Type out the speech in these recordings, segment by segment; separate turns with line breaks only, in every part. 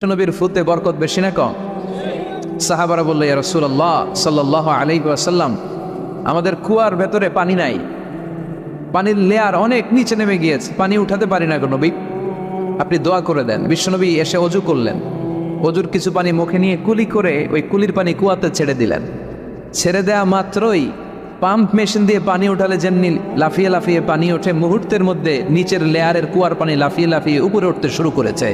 নবীর ফুতে বরকত বেশি না কম? সাহাবারা বলল, ইয়া রাসূলুল্লাহ সাল্লাল্লাহু আলাইহি ওয়াসাল্লাম, আমাদের কুয়ার ভেতরে পানি নাই, পানির লেয়ার অনেক নিচে নেমে গিয়েছে, পানি উঠাতে পারি না গো নবী, আপনি দোয়া করে দেন। বিশ্বনবী এসে অজু করলেন, অজুর কিছু পানি মুখে নিয়ে কুলি করে ওই কুলির পানি কুয়াতে ছেড়ে দিলেন। ছেড়ে দেয়া মাত্রই পাম্প মেশিন দিয়ে পানি উঠালে যেমনি লাফিয়ে লাফিয়ে পানি ওঠে, মুহূর্তের মধ্যে নিচের লেয়ারের কুয়ার পানি লাফিয়ে লাফিয়ে উপরে উঠতে শুরু করেছে।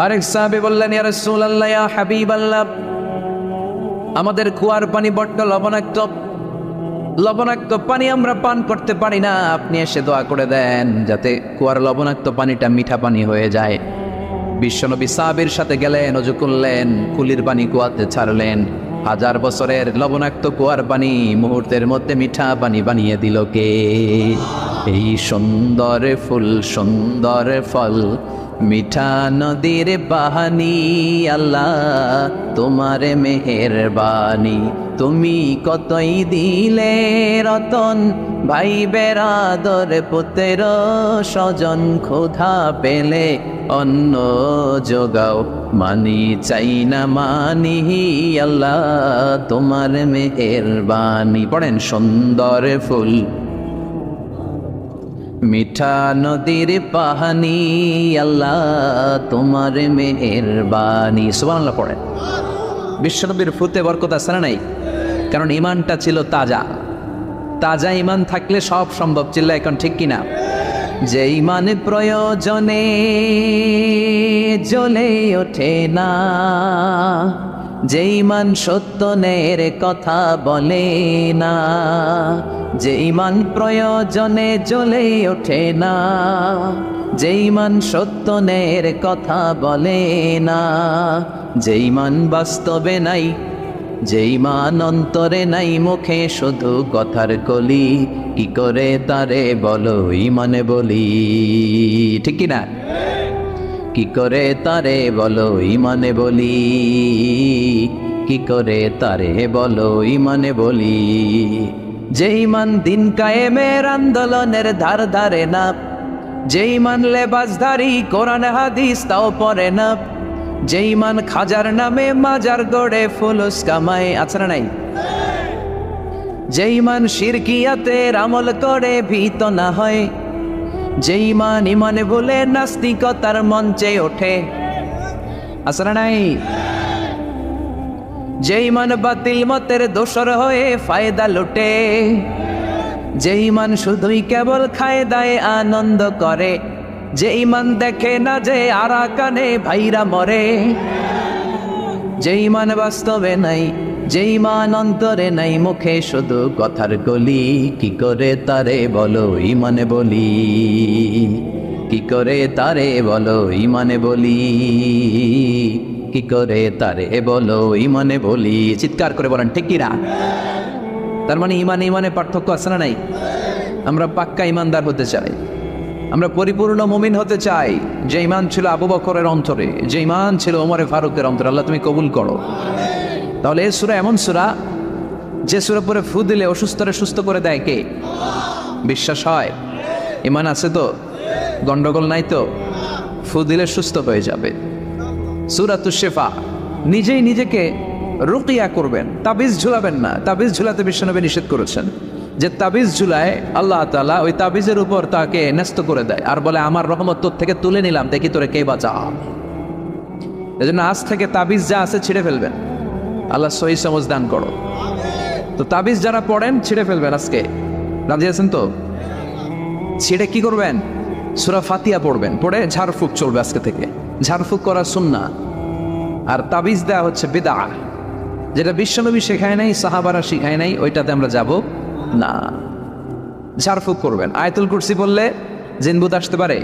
আরেক সাহাবী বললেন, ইয়া রাসূলুল্লাহ, ইয়া হাবিবাল্লাহ, আমাদের কুয়ার পানি বড্ড লবণাক্ত, লবণাক্ত পানি আমরা পান করতে পারি না, আপনি এসে দোয়া করে দেন যাতে কুয়ার লবণাক্ত পানিটা মিঠা পানি হয়ে যায়। বিশ্বনবী সাহাবীর সাথে গেলেন, ওযু করলেন, কুলির পানি কুয়াতে ছাড়লেন। 1000 বছরের লবণাক্ত কুয়ার পানি মুহূর্তের মধ্যে মিঠা পানি বানিয়ে দিল কে? এই সুন্দর ফুল, সুন্দর ফল, মিঠা নদীর বাহানি, আল্লাহ তোমার মেহেরবানি। তুমি কতই দিলে রতন, ভাই বেরাদর পুত্র স্বজন, ক্ষুধা পেলে অন্ন যোগাও, মানি চাই না মানি, আল্লাহ তোমার মেহেরবানি। পড়েন, সুন্দর ফুল, মিঠা নদীর পাহানি, আল্লাহ তোমার মেহেরবানি। সুবহানাল্লাহ পড়েন। বিশ্বনবীর ফুতে বরকত আছে না নাই? কারণ ইমানটা ছিল তাজা। তাজা ইমান থাকলে সব সম্ভব। চিল্লা এখন ঠিক কিনা? যে ইমান প্রয়োজনে জ্বলে ওঠে না, যে ইমান সত্যনের কথা বলে না, যে ইমান প্রয়োজনে জ্বলে ওঠে না, যে ইমান সত্যনের কথা বলে না, যে ইমান বাস্তবে নাই, যে ইমান অন্তরে নাই, মুখে শুধু কথার কলি, কি করে তারে বলো ইমানে বলি? ঠিক কিনা? কি করে তারে বলো ইমানে বলি? কি করে তারে বলো ইমানে বলি? যে ইমান দিন কায়েমের আন্দোলনের ধার ধারে না, যে ইমান লেবাসধারী কোরআন হাদিস তাও পড়ে না, যে ইমান খাজার নামে মাজার গড়ে ফুলুস কামায়, আছে না নাই? যে ইমান শিরকিয়াতের আমল করে ভীত না হয়, যে ইমান ইমানে বলে নাস্তিকতার মঞ্চে ওঠে, আছে না নাই? যে ইমান বাতিল মতের দোসর হয়ে ফায়দা লুটে, যে ইমান শুধুই কেবল খায় দায় আনন্দ করে, যে ইমান দেখে না যে আরাকানে ভাইরা মরে, যে ইমান বাস্তবে নাই, যে ইমান অন্তরে নাই, মুখে শুধু কথার কলি, কি করে তারে বলো ইমানে বলি? কি করে তারে বলো ইমানে বলি? কি করে তারে বলো ইমানে বলি? চিৎকার করে বলেন ঠিক কিনা? তার মানে ইমানে ইমানে পার্থক্য আছে না নাই? আমরা পাক্কা ইমানদার হতে চাই, আমরা পরিপূর্ণ মুমিন হতে চাই। যে ইমান ছিল আবু বকরের অন্তরে, যে ইমান ছিল ওমরে ফারুকের অন্তরে, আল্লাহ তুমি কবুল করো। তাহলে এই সূরা এমন সূরা, যে সূরা পরে ফু দিলে অসুস্থরে সুস্থ করে দেয় কে? বিশ্বাস হয়? ইমান আছে তো? গন্ডগোল নাই তো? ফু দিলে সুস্থ হয়ে যাবে। সূরাতুশ শিফা। নিজেই নিজেকে রুকিয়া করবেন, তাবিজ ঝুলাবেন না। তাবিজ ঝুলাতে বিশ্বনবী নিষেধ করেছেন। যে তাবিজ ঝুলায় আল্লাহ তাআলা ওই তাবিজের উপর তাকে ন্যস্ত করে দেয় আর বলে, আমার রহমত তোর থেকে তুলে নিলাম, দেখি তোরে কে বাঁচা। এজন্য আজ থেকে তাবিজ যা আছে ছিঁড়ে ফেলবেন। আল্লাহ সহি সমঝ দান করো। তো তাবিজ যারা পড়েন ছিঁড়ে ফেলবেন আজকে। রাজি আছেন তো? ছিঁড়ে কি করবেন? সূরা ফাতিহা পড়বেন, পড়ে ঝাড়ফুঁক চলবে আজকে থেকে। ঝাড়ফুঁক করা সুন্নাহ। আর তাবিজ দেওয়া হচ্ছে বিদআহ, যেটা বিশ্বনবী শেখায় নাই, সাহাবারা শিখায় নাই, ওইটাতে আমরা যাব না। ঝাড়ফুঁক করবেন। আয়াতুল কুরসি বললে জিনবুত আসতে পারে?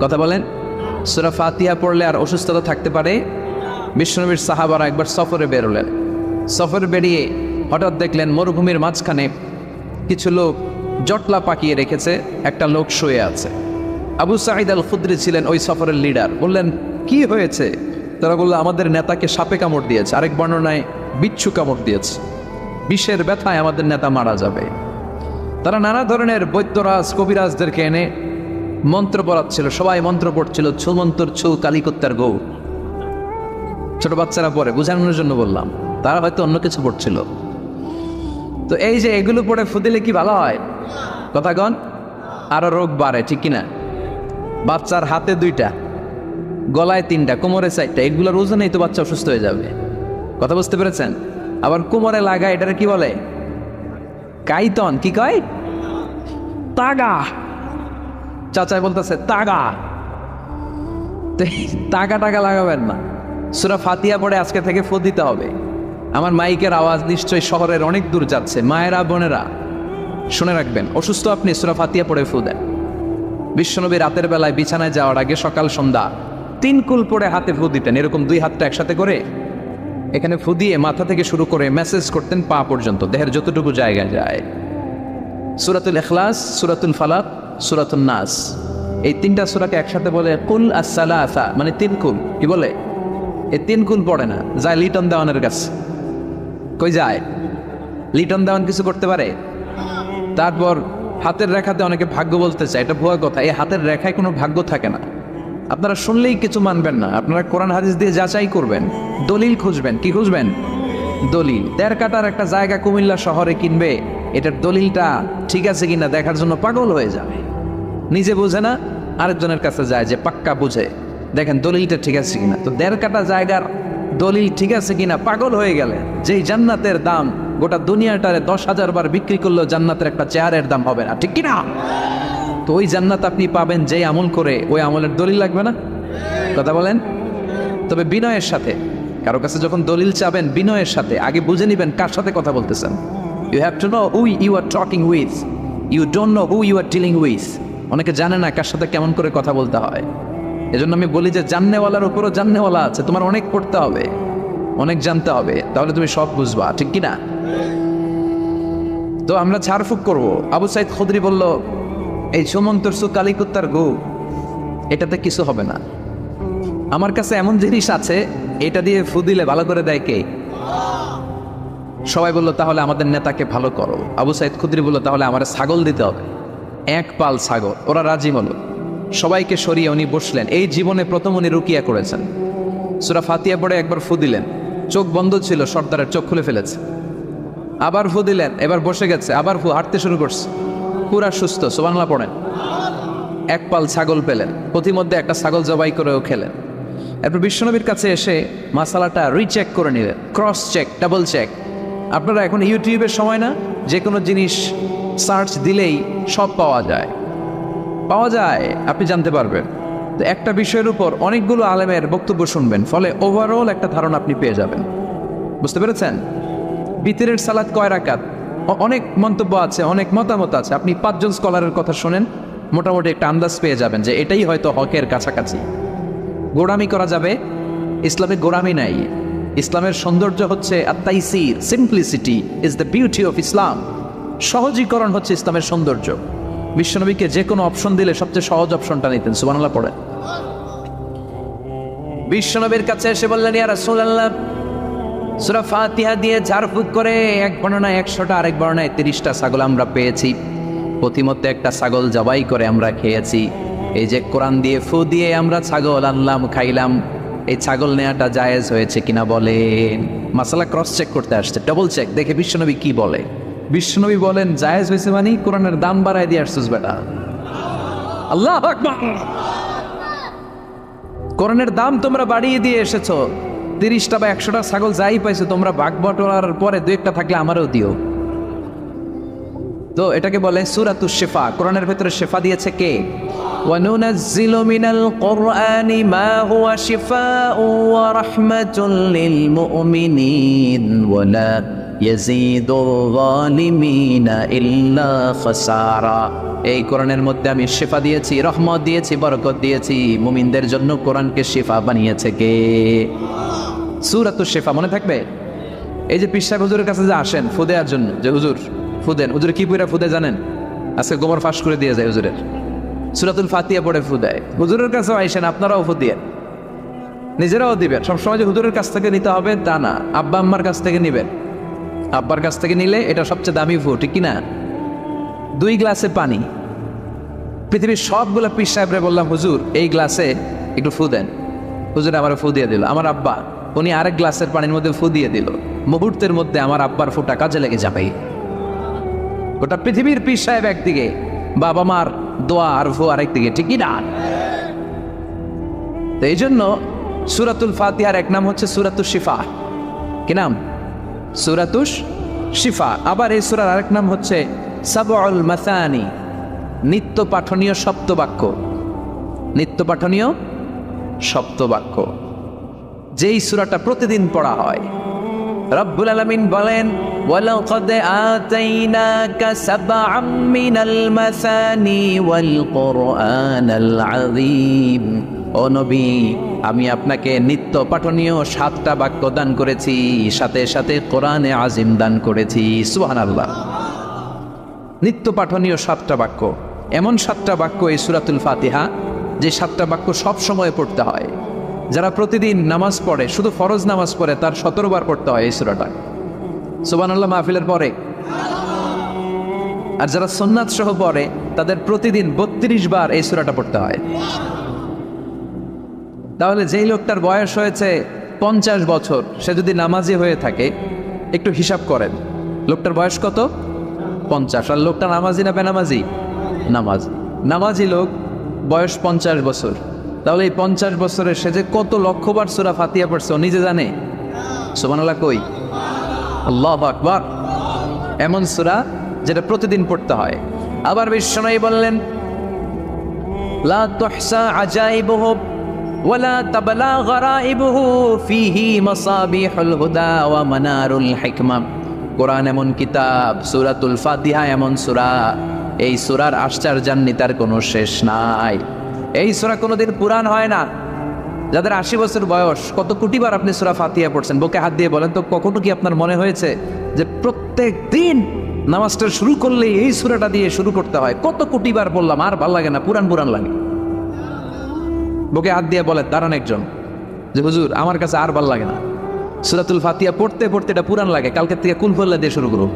কথা বলেন। সূরা ফাতিহা পড়লে আর অসুস্থতা থাকতে পারে? বিশ্বনবীর সাহাবারা একবার সফরে বেরোলেন। সফরে বেরিয়ে হঠাৎ দেখলেন মরুভূমির মাঝখানে কিছু লোক জটলা পাকিয়ে রেখেছে, একটা লোক শুয়ে আছে। আবু সাঈদ আল খুদরি ছিলেন ওই সফরের লিডার। বললেন, কি হয়েছে? তারা বলল, আমাদের নেতাকে সাপে কামড় দিয়েছে, আরেক বর্ণনায় বিচ্ছু কামড় দিয়েছে, বিষের ব্যথায় আমাদের নেতা মারা যাবে। তারা নানা ধরনের বৈদ্যরাজ কবিরাজদেরকে এনে মন্ত্র পড়াচ্ছিল, সবাই মন্ত্র পড়ছিল, ছু মন্তর ছু কালিকুত্তার গৌ। ছোট বাচ্চারা পড়ে, বোঝানোর জন্য বললাম, তারা হয়তো অন্য কিছু পড়ছিল। তো এই যে এগুলো পড়ে ফু দিলে কি ভালো হয়? কথা কন, আরো রোগ বাড়ে, ঠিক কিনা? বাচ্চার হাতে 2টা, গলায় 3টা, কোমরে 4টা, এগুলোর ওজনেই তো বাচ্চা অসুস্থ হয়ে যাবে। কথা বুঝতে পেরেছেন? আবার কোমরে লাগায়, এটারে কি বলে? কাইতন। কি কয়? তাগা। চাচাই বলতেছে তাগা। তাগা টাকা লাগাবেন না, সূরা ফাতিহা পড়ে আজকে থেকে ফু দিতে হবে। আমার মাইকের আওয়াজ নিশ্চয়ই শহরের অনেক দূর যাচ্ছে, মায়েরা বোনেরা শুনে রাখবেন, অসুস্থ আপনি সূরা ফাতিহা পড়ে ফু দেন। বিশ্বনবী রাতের বেলায় বিছানায় যাওয়ার আগে সকাল সন্ধ্যা 3 কুল পড়ে হাতে ফু দিতেন, এরকম 2 হাতটা একসাথে করে এখানে ফু দিয়ে মাথা থেকে শুরু করে মেসেজ করতেন পা পর্যন্ত, দেহের যতটুকু জায়গা যায়। সূরাতুল ইখলাস, সূরাতুল ফালাক, সূরাতুন নাস, এই 3টা সূরাকে একসাথে বলে কুল আস-সালাসা, মানে 3 কুল। কি বলে? এই 3 কুল পড়ে না, যায় লিটন দেওয়ানের কাছে। কই যায়? লিটন দেওয়ান কিছু করতে পারে? তারপর হাতের রেখাতে অনেকে ভাগ্য বলতে চায়, এটা ভুয়া কথা। এই হাতের রেখায় কোনো ভাগ্য থাকে না। আপনারা শুনলেই কিছু মানবেন না, আপনারা কোরআন হাদিস দিয়ে যাচাই করবেন, দলিল খুঁজবেন। কি খুঁজবেন? দলিল। 1.5 কাঠার একটা জায়গা কুমিল্লা শহরে কিনবে, এটার দলিলটা ঠিক আছে কিনা দেখার জন্য পাগল হয়ে যাবে। নিজে বুঝে না, আরেকজনের কাছে যায় যে পাক্কা বুঝে, দেখেন দলিলটা ঠিক আছে কিনা। তো 1.5 কাঠা জায়গার দলিল ঠিক আছে কিনা পাগল হয়ে গেলে, যেই জান্নাতের দাম গোটা দুনিয়াটারে 10,000 বার বিক্রি করলেও জান্নাতের একটা চেয়ারের দাম হবে না, ঠিক কিনা? তো ওই জান্নাত আপনি পাবেন যেই আমল করে, ওই আমলের দলিল লাগবে না? কথা বলেন। তবে বিনয়ের সাথে, কারো কাছে যখন দলিল চাবেন বিনয়ের সাথে আগে বুঝে নিবেন কার সাথে কথা বলতেছেন। You have to know who you are talking with, you don't know who you are dealing with. অনেকে জানে না কার সাথে কেমন করে কথা বলতে হয়। এজন্য আমি বলি যে জাননেওয়ালার উপরও জাননেওয়ালা আছে, তোমার অনেক পড়তে হবে, অনেক জানতে হবে, তাহলে তুমি সব বুঝবা, ঠিক কিনা? তো আমরা ঝাড়ফুঁক করবো। আবু সাইদ খুদরি বলল, এই সুমন্তর সু কালিকুত্তার গু, এটাতে কিছু হবে না। আমার কাছে এমন জিনিস আছে, এটা দিয়ে ফু দিলে ভালো করে দেয় কে? সবাই বললো তাহলে আমাদের নেতাকে ভালো করো। আবু সাইদ খুদরি বলল তাহলে আমার ছাগল দিতে হবে, 1 পাল ছাগল। ওরা রাজি হলো, সবাইকে সরিয়ে উনি বসলেন। এই জীবনে প্রথম উনি রুকিয়া করেছেন। সূরা ফাতিহা পড়ে একবার ফু দিলেন, চোখ বন্ধ ছিল, সর্দারের চোখ খুলে ফেলেছে। আবার ফু দিলেন, এবার বসে গেছে, আবার ফু, হাঁটতে শুরু করছে, পুরা সুস্থ। সুবহানাল্লাহ পড়েন। 1 পাল ছাগল পেলেন, প্রতিমধ্যে একটা ছাগল জবাই করেও খেলেন। এরপর বিশ্বনবীর কাছে এসে মাসালাটা রিচেক করে নিলেন, ক্রস চেক, ডাবল চেক। আপনারা এখন ইউটিউবের সময় না, যে কোনো জিনিস সার্চ দিলেই সব পাওয়া যায়, আপনি জানতে পারবেন। তো একটা বিষয়ের উপর অনেকগুলো আলেমের বক্তব্য শুনবেন, ফলে ওভারঅল একটা ধারণা আপনি পেয়ে যাবেন। বুঝতে পেরেছেন? বিতরের সালাত কয় রাকাত, অনেক মন্তব্য আছে, অনেক মতামত আছে। আপনি 5 জন স্কলারের কথা শুনেন, মোটামুটি একটা আন্দাজ পেয়ে যাবেন যে এটাই হয়তো হকের কাছাকাছি। গোড়ামি করা যাবে? ইসলামে গোড়ামি নাই। ইসলামের সৌন্দর্য হচ্ছে আত-তাইসির, simplicity is the beauty of Islam. সহজীকরণ হচ্ছে ইসলামের সৌন্দর্য। বিশ্বনবীকে যে কোনো অপশন দিলে সবচেয়ে সহজ অপশনটা নিতেন। সুবহানাল্লাহ পড়েন। বিশ্বনবীর কাছে এসে বললেন, ইয়া রাসূলুল্লাহ, সূরা ফাতিহা দিয়ে ঝাড়ফুঁক করে এক বর্ণনায় 100টা, আরেক বর্ণনায় 30টা ছাগল আমরা পেয়েছি। প্রতিমধ্যে একটা ছাগল জবাই করে আমরা খেয়েছি। এই যে কোরআন দিয়ে ফু দিয়ে আমরা ছাগল আনলাম, খাইলাম, এই ছাগল নেওয়াটা জায়েজ হয়েছে কিনা বলেন। মাসালা ক্রস চেক করতে আসছে, ডাবল চেক, দেখে বিশ্বনবী কি বলে। বিশ্বনবী বলেন জায়েজ হয়েছে মানে কোরআনের দাম বাড়ায় দিয়ে আসছিস বেটা। আল্লাহু আকবার। কোরআনের দাম তোমরা বাড়িয়ে দিয়ে এসেছো। 30টা বা 100টা ছাগল যাই পাইছো তোমরা, ভাগ বটোয়ারার পরে 2-1টা থাকলে আমারও দিও। তো এটাকে বলে সূরাতুশ শিফা। কোরআনের ভেতরে শিফা দিয়েছে কে? ওয়ানুনাজ্জিলু মিনাল কুরআনি মা হুয়া শিফাউ ওয়া রাহমাতুল লিল মুমিনিন ওয়া লা ইয়াজিদুল যালিমিনা ইল্লা খাসারা। এই কোরআনের মধ্যে আমি শিফা দিয়েছি, রহমত দিয়েছি, বরকত দিয়েছি। মুমিনদের জন্য কোরআনকে শিফা বানিয়েছে কে? সূরাতুশ শিফা মনে থাকবে। এই যে পীর সাহেব হুজুরের কাছে যে আসেন ফু দেওয়ার জন্য, যে হুজুর ফু দেন, হুজুরে কি পড়ে ফু দেয় জানেন? আজকে গোবর ফাঁস করে দিয়ে যায় হুজুরের, সূরাতুল ফাতিহা পড়ে ফু দেয়। হুজুরের কাছেও আইসেন, আপনারাও ফু দিয়ে নিজেরাও দিবেন। সবসময় যে হুজুরের কাছ থেকে নিতে হবে তা না, আব্বা আম্মার কাছ থেকে নিবেন। আব্বার কাছ থেকে নিলে এটা সবচেয়ে দামি ফু, ঠিক কিনা? 2 গ্লাসে পানি, পৃথিবীর সবগুলো পীর সাহেবরে বললাম, হুজুর এই গ্লাসে একটু ফু দেন। হুজুর আমার ফু দিয়ে দিল। আমার আব্বা উনি আরেক গ্লাসের পানির মধ্যে ফু দিয়ে দিল। মুহূর্তের মধ্যে আমার আব্বার ফুটা কাজে লেগে যাবে। গোটা পৃথিবীর পীর সাহেব একদিকে, বাবা মার দোয়া আর ফু আরেক দিকে, ঠিক কি না? তো এই জন্য সূরাতুল ফাতিহার এক নাম হচ্ছে সূরাতুশ শিফা। কি নাম? সূরাতুশ শিফা। আবার এই সূরার আরেক নাম হচ্ছে সাবউল মাসানি, নিত্য পাঠনীয় সপ্তবাক্য। নিত্য পাঠনীয় সপ্তবাক্য, যেই সূরাটা প্রতিদিন পড়া হয়। রব্বুল আলামিন বলেন, ওয়ালাকাদ আতাইনাকা সাবআম মিনাল মাসানি ওয়াল কুরআনাল আযীম। ও নবী, আমি আপনাকে নিত্য পাঠনীয় 7টা বাক্য দান করেছি, সাথে সাথে কোরআনে আজিম দান করেছি। সুবহানাল্লাহ। নিত্য পাঠনীয় 7টা বাক্য, এমন 7টা বাক্য এই সূরাতুল ফাতিহা, যে 7টা বাক্য সব সময় পড়তে হয়। যারা প্রতিদিন নামাজ পড়ে, শুধু ফরজ নামাজ পড়ে, তার 17 বার পড়তে হয় এই সূরাটা। সুবহানাল্লাহ মাহফিলের পরে। আর যারা সুন্নাত সহ পড়ে, তাদের প্রতিদিন 32 বার এই সূরাটা পড়তে হয়। তাহলে যেই লোকটার বয়স হয়েছে 50 বছর, সে যদি নামাজি হয়ে থাকে, একটু হিসাব করেন লোকটার বয়স কত? 50। আর লোকটা নামাজি না বেনামাজি? নামাজি। নামাজি লোক বয়স 50 বছর। তাহলে এই 50 বছরে সে যে কত লক্ষবার সূরা ফাতিহা পড়ছে ও নিজে জানে? সুবহানাল্লাহ কই? আল্লাহু আকবার। এমন সূরা যেটা প্রতিদিন পড়তে হয়। আবার বিশ্বনবী বললেন, লা তুহসা আজাইবুহু ওয়ালা তাবলা গরাইবুহু ফিহি মাসাবিহুল হুদা ওয়া মানারুল হিকমা। কোরআন এমন কিতাব, সূরাতুল ফাতিহা এমন সূরা, এই সূরার আশ্চর্যান্বিতার কোনো শেষ নাই। এই সূরা কোনোদিন পুরান হয় না। যাদের 80 বছর বয়স, কত কোটিবার আপনি সূরা ফাতিহা পড়ছেন? বুকে হাত দিয়ে বলেন তো, কখনো কি আপনার মনে হয়েছে যে প্রত্যেক দিন নামাজটা শুরু করলে এই সূরাটা দিয়ে শুরু করতে হয়? কত কোটিবার বললাম, আর ভাল লাগে না, পুরান পুরান লাগে। বুকে হাত দিয়ে বলেন, দাঁড়ান একজন, যে হুজুর আমার কাছে আর ভাল লাগে না, সূরাতুল ফাতিহা পড়তে পড়তে এটা পুরান লাগে, কালকের থেকে কুল ফল্লা দিয়ে শুরু করো।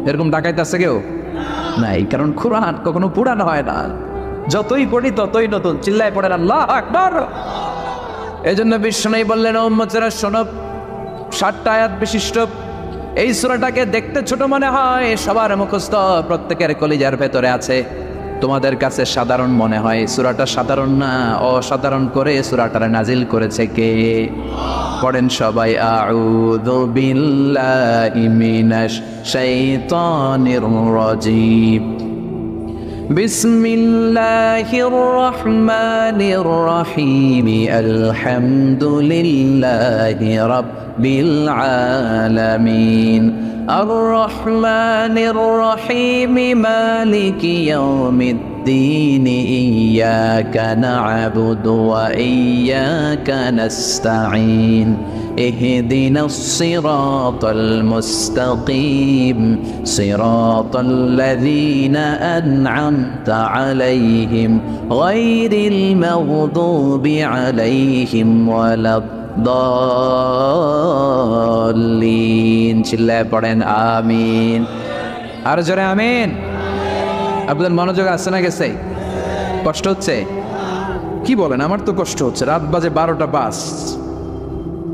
এরকম ডাকাইতে আছে কেউ? নাই, কারণ কোরআন কখনো পুরান হয় না। যতই পড়ি ততই নতুন। চিল্লায় পড়েন আল্লাহু আকবার। এই জন্য বিশ্বনবী বললেন, ও উম্মতেরা শোনো, 7টা আয়াত বিশিষ্ট এই সূরাটাকে দেখতে ছোট মনে হয়, সবার মুখস্থ, প্রত্যেকের কলিজার ভেতরে আছে। তোমাদের কাছে সাধারণ মনে হয়, সূরাটা সাধারণ না, অসাধারণ করে সূরাটারে নাজিল করেছে কে? পড়েন সবাই, আউযু বিল্লাহি মিনাশ শাইতানির রাজীম। বিসমিল্লাহির রহমানির রহিম। আলহামদুলিল্লাহি রাব্বিল আলামিন। আর রহমানির রহিম। মালিকি ইয়াউমিদ্দিন। ইয়াকা না'বুদু ওয়া ইয়াকা নাস্তাঈন। ইহদিনাস সিরাতাল মুস্তাকিম। সিরাতাল লাযীনা আন'আমতা আলাইহিম গায়রিল মাগদুবি আলাইহিম ওয়ালাদ-দাল্লিন। চিল্লায় পড়েন আমিন। আর জোরে আমিন। আপনাদের মনোযোগ আসছে না গেছে? কষ্ট হচ্ছে? কি বলেন? আমার তো কষ্ট হচ্ছে। রাত বাজে 12টা বাস,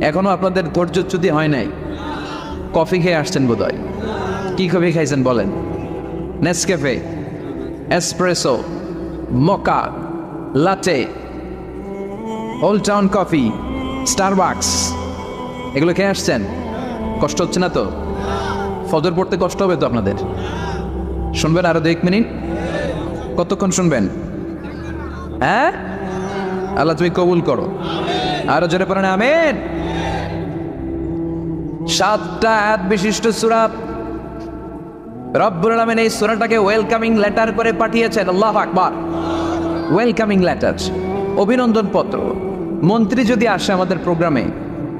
এখনো আপনাদের ধৈর্যচ্যুতি হয় নাই। কফি খেয়ে আসছেন বোধহয়। কি কফি খাইছেন বলেন? নেসক্যাফে, এসপ্রেসো, মোকা, লাটে, ওল্ড টাউন কফি, স্টারবাকস, এগুলো খেয়ে আসছেন? কষ্ট হচ্ছে না তো? ফজর পড়তে কষ্ট হবে তো আপনাদের? শুনবেন আরো 2 মিনিট? কতক্ষণ শুনবেন? হ্যাঁ, আল্লাহ তুমি কবুল করো। আরো জোরে পড়েন আমিন। 7টা আয়াত বিশিষ্ট সূরা। রব্বুল আলামিন এই সূরাটাকে ওয়েলকামিং লেটার করে পাঠিয়েছেন। আল্লাহু আকবার। ওয়েলকামিং লেটার, অভিনন্দন পত্র। মন্ত্রী যদি আসে আমাদের প্রোগ্রামে,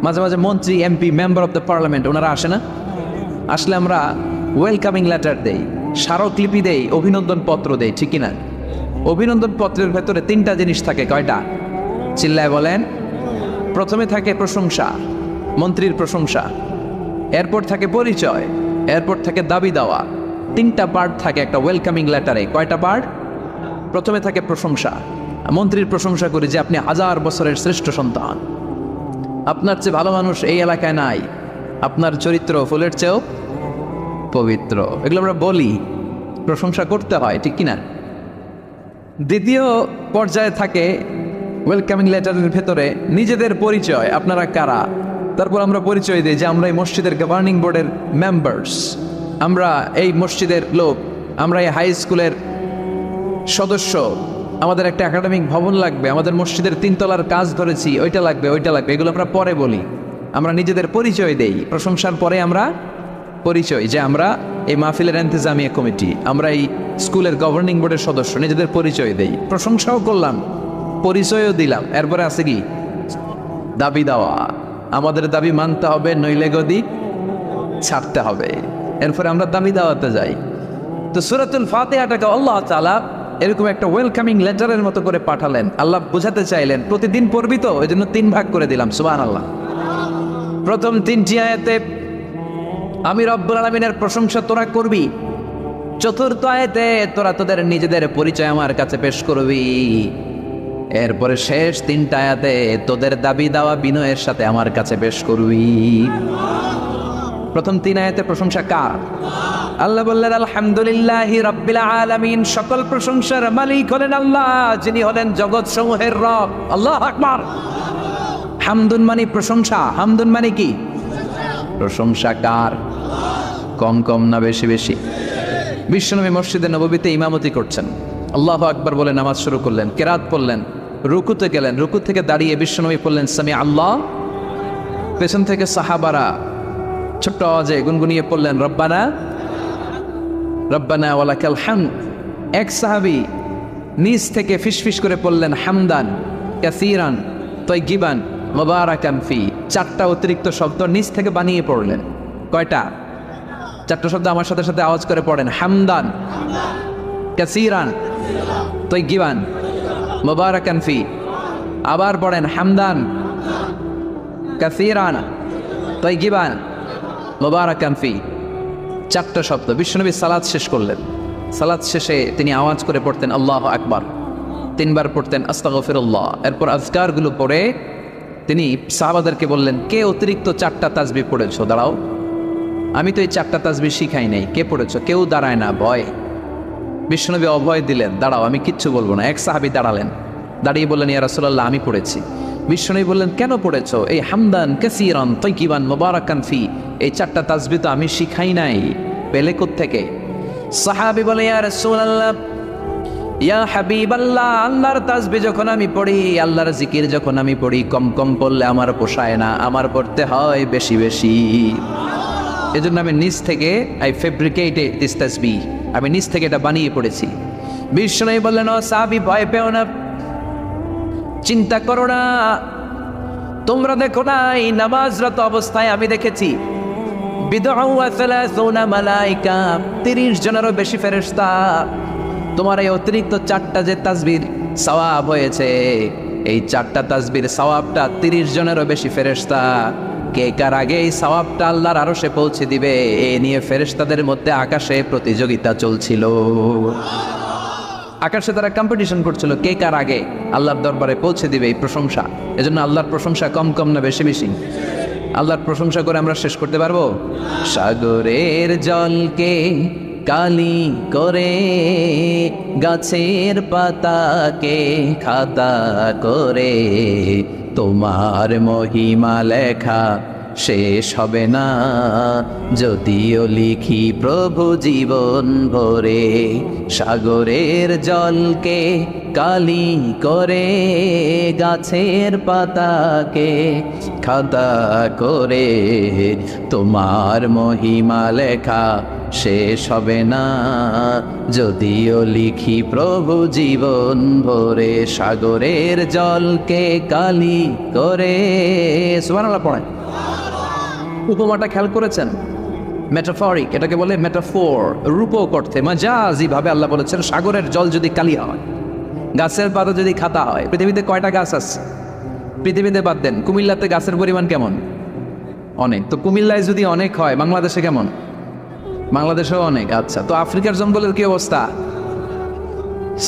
মাঝে মাঝে মন্ত্রী, MP, member of the parliament, ওনারা আসে না? আসলে আমরা ওয়েলকামিং লেটার দেই, স্মারকলিপি দেই, অভিনন্দন পত্র দেই, ঠিক কিনা? অভিনন্দন পত্রের ভেতরে 3টা জিনিস থাকে। কয়টা? চিল্লায় বলেন। প্রথমে থাকে প্রশংসা, মন্ত্রীর প্রশংসা। এরপর থাকে পরিচয়, এরপর থাকে দাবি দেওয়া। 3টা পার্ট থাকে একটা ওয়েলকামিং লেটারে। কয়টা পার্ট? প্রথমে থাকে প্রশংসা। মন্ত্রীর প্রশংসা করি যে আপনি 1000 বছরের শ্রেষ্ঠ সন্তান, আপনার চেয়ে ভালো মানুষ এই এলাকায় নাই, আপনার চরিত্র ফুলের চেয়েও পবিত্র। এগুলো আমরা বলি, প্রশংসা করতে হয়, ঠিক কিনা? দ্বিতীয় পর্যায়ে থাকে ওয়েলকামিং লেটারের ভেতরে নিজেদের পরিচয়, আপনারা কারা। তারপর আমরা পরিচয় দিই যে আমরা এই মসজিদের গভর্নিং বোর্ডের মেম্বার্স, আমরা এই মসজিদের লোক, আমরা এই হাই স্কুলের সদস্য, আমাদের একটা একাডেমিক ভবন লাগবে, আমাদের মসজিদের 3 তলার কাজ ধরেছি, ওইটা লাগবে ওইটা লাগবে, এগুলো আমরা পরে বলি। আমরা নিজেদের পরিচয় দেই, প্রশংসার পরে আমরা পরিচয় যে আমরা এই মাহফিলের ইন্তেজামিয়া কমিটি, আমরা এই স্কুলের গভর্নিং বোর্ডের সদস্য, নিজেদের পরিচয় দেই, প্রশংসাও করলাম, পরিচয়ও দিলাম। এরপরে আছে কি? দাবি দেওয়া। আমাদের দাবি মানতে হবে, নইলে গদি ছাড়তে হবে। এরপরে আমরা দাবি দেওয়াতে যাই। তো সূরাতুল ফাতিহাটাকে আল্লাহ তাআলা এরকম একটা ওয়েলকামিং লেটারের মতো করে পাঠালেন। আল্লাহ বোঝাতে চাইলেন প্রতিদিন পড়বি তো, এই জন্য 3 ভাগ করে দিলাম। সুবহানাল্লাহ। প্রথম 3টি আয়াতে আমি রব্বুল আলামিনের প্রশংসা তোরা করবি, চতুর্থ আয়াতে তোরা তোদের নিজেদের পরিচয় আমার কাছে পেশ করবি, এরপরে শেষ 3টা আয়াতে তোদের দাবি দাওয়া বিনয়ের সাথে আমার কাছে পেশ করবি। প্রথম 3 আয়াতে প্রশংসা কার? আল্লাহ বললেন আলহামদুলিল্লাহি রাব্বিল আলামিন, সকল প্রশংসার মালিক হলেন আল্লাহ, যিনি হলেন জগৎ সমূহের রব। আল্লাহু আকবার। হামদুন মানে প্রশংসা, হামদুন মানে কি? প্রশংসা কার? কম কম না বেশি বেশি? বিশ্বনবী মসজিদে নববীতে ইমামতি করছেন, আল্লাহু আকবার বলে নামাজ শুরু করলেন, কেরাত পড়লেন, রুকুতে গেলেন, রুকু থেকে দাঁড়িয়ে বিশ্বনবী পড়লেন সামি আল্লাহ। পেছন থেকে সাহাবারা ছোট্ট আওয়াজে গুনগুনিয়ে পড়লেন রব্বানা রব্বানা ওয়ালাকাল হামদ। এক সাহাবী নিজ থেকে ফিসফিস করে পড়লেন হামদান কাসীরান তাইয়িবান মুবারাকান ফি। 4টা অতিরিক্ত শব্দ নিজ থেকে বানিয়ে পড়লেন। কয়টা? 4টা শব্দ আমার সাথে সাথে আওয়াজ করে পড়েন। হামদান কাসীরান তাইয়িবান মুবারাকান ফি। আবার পড়েন হামদান কাসীরান তাইয়িবান মুবারাকান ফি। 4টা শব্দ। বিশ্বনবী সালাত শেষ করলেন, সালাত শেষে তিনি আওয়াজ করে পড়তেন আল্লাহু আকবার, 3 বার পড়তেন আস্তাগফিরুল্লাহ। এরপর আজকারগুলো পড়ে তিনি সাহাবাদেরকে বললেন, কে অতিরিক্ত 4টা তাসবিহ পড়েছো? দাঁড়াও, আমি তো এই 4টা তাসবিহ শিখাই নাই, কে পড়েছো? কেউ দাঁড়ায় না, ভয়। বিশ্বনবী অভয় দিলেন, দাঁড়াও আমি কিচ্ছু বলবো না। এক সাহাবী দাঁড়ালেন, দাঁড়িয়ে বললেন ইয়া রাসূলুল্লাহ আমি পড়েছি। বিশ্বনবী বললেন কেন পড়েছো? এই হামদান কাসীরান তাইয়িবান মুবারাকান ফি, এই 4টা তাসবিহ তো আমি শিখাই নাই, পেলে কোত্থেকে? সাহাবী বলে ইয়া রাসূলুল্লাহ ইয়া হাবিবাল্লাহ, আল্লাহর তাসবিহ যখন আমি পড়ি, আল্লাহর জিকির যখন আমি পড়ি, কম কম পড়লে আমার পোষায় না, আমার পড়তে হয় বেশি বেশি। এজন্য আমি নিজ থেকে আই ফেব্রিকেটেড দিস তাসবিহ, আমি নিজ থেকে এটা বানিয়ে পড়েছি। বিশ্বনবী বললেন ও সাহাবী ভয় পেও না, চিন্তা করো না, তোমরা দেখো না এই নামাজরত অবস্থায় আমি দেখেছি বিদউ ওয়া 30 মালায়েকা, 30 জনেরও বেশি ফেরেশতা। তোমার এই অতিরিক্ত 4টা যে তাসবির সওয়াব হয়েছে, এই 4টা তাসবির সওয়াবটা 30 জনেরও বেশি ফেরেশতা। কে কার আগে এই সওয়াবটা আল্লাহর আরশে পৌঁছে দিবে, এ নিয়ে ফেরেশতাদের মধ্যে আকাশে প্রতিযোগিতা চলছিল। আকাশে তারা কম্পিটিশন করছিল, কে কার আগে আল্লাহর দরবারে পৌঁছে দিবে এই প্রশংসা। এজন্য আল্লাহর প্রশংসা কম কম না বেশি বেশি? আল্লাহর প্রশংসা করে আমরা শেষ করতে পারবো? সাগরের জলকে কালি করে, গাছের পাতাকে খাতা করে, তোমার মহিমা লেখা শেষ হবে না, যদিও লিখি প্রভু জীবন ভরে। সাগরের জলকে কালি করে, গাছের পাতাকে খাতা করে, তোমার মহিমা লেখা শেষ হবে না, যদিও লিখি প্রভু জীবন ভরে। সাগরের জলকে কালি করে। সুবহানাল্লাহ পড়েন। উপমাটা খেয়াল করেছেন? মেটাফরিক, এটাকে বলে মেটাফোর, রূপক অর্থে মাজাজি ভাবে আল্লাহ বলেছেন সাগরের জল যদি কালি হয়, গাছের পাতা যদি খাতা হয়। পৃথিবীতে কয়টা গাছ আছে? পৃথিবীতে বাদ দেন, কুমিল্লাতে গাছের পরিমাণ কেমন? অনেক। তো কুমিল্লায় যদি অনেক হয়, বাংলাদেশে কেমন? বাংলাদেশেও অনেক। আচ্ছা, তো আফ্রিকার জঙ্গলের কি অবস্থা?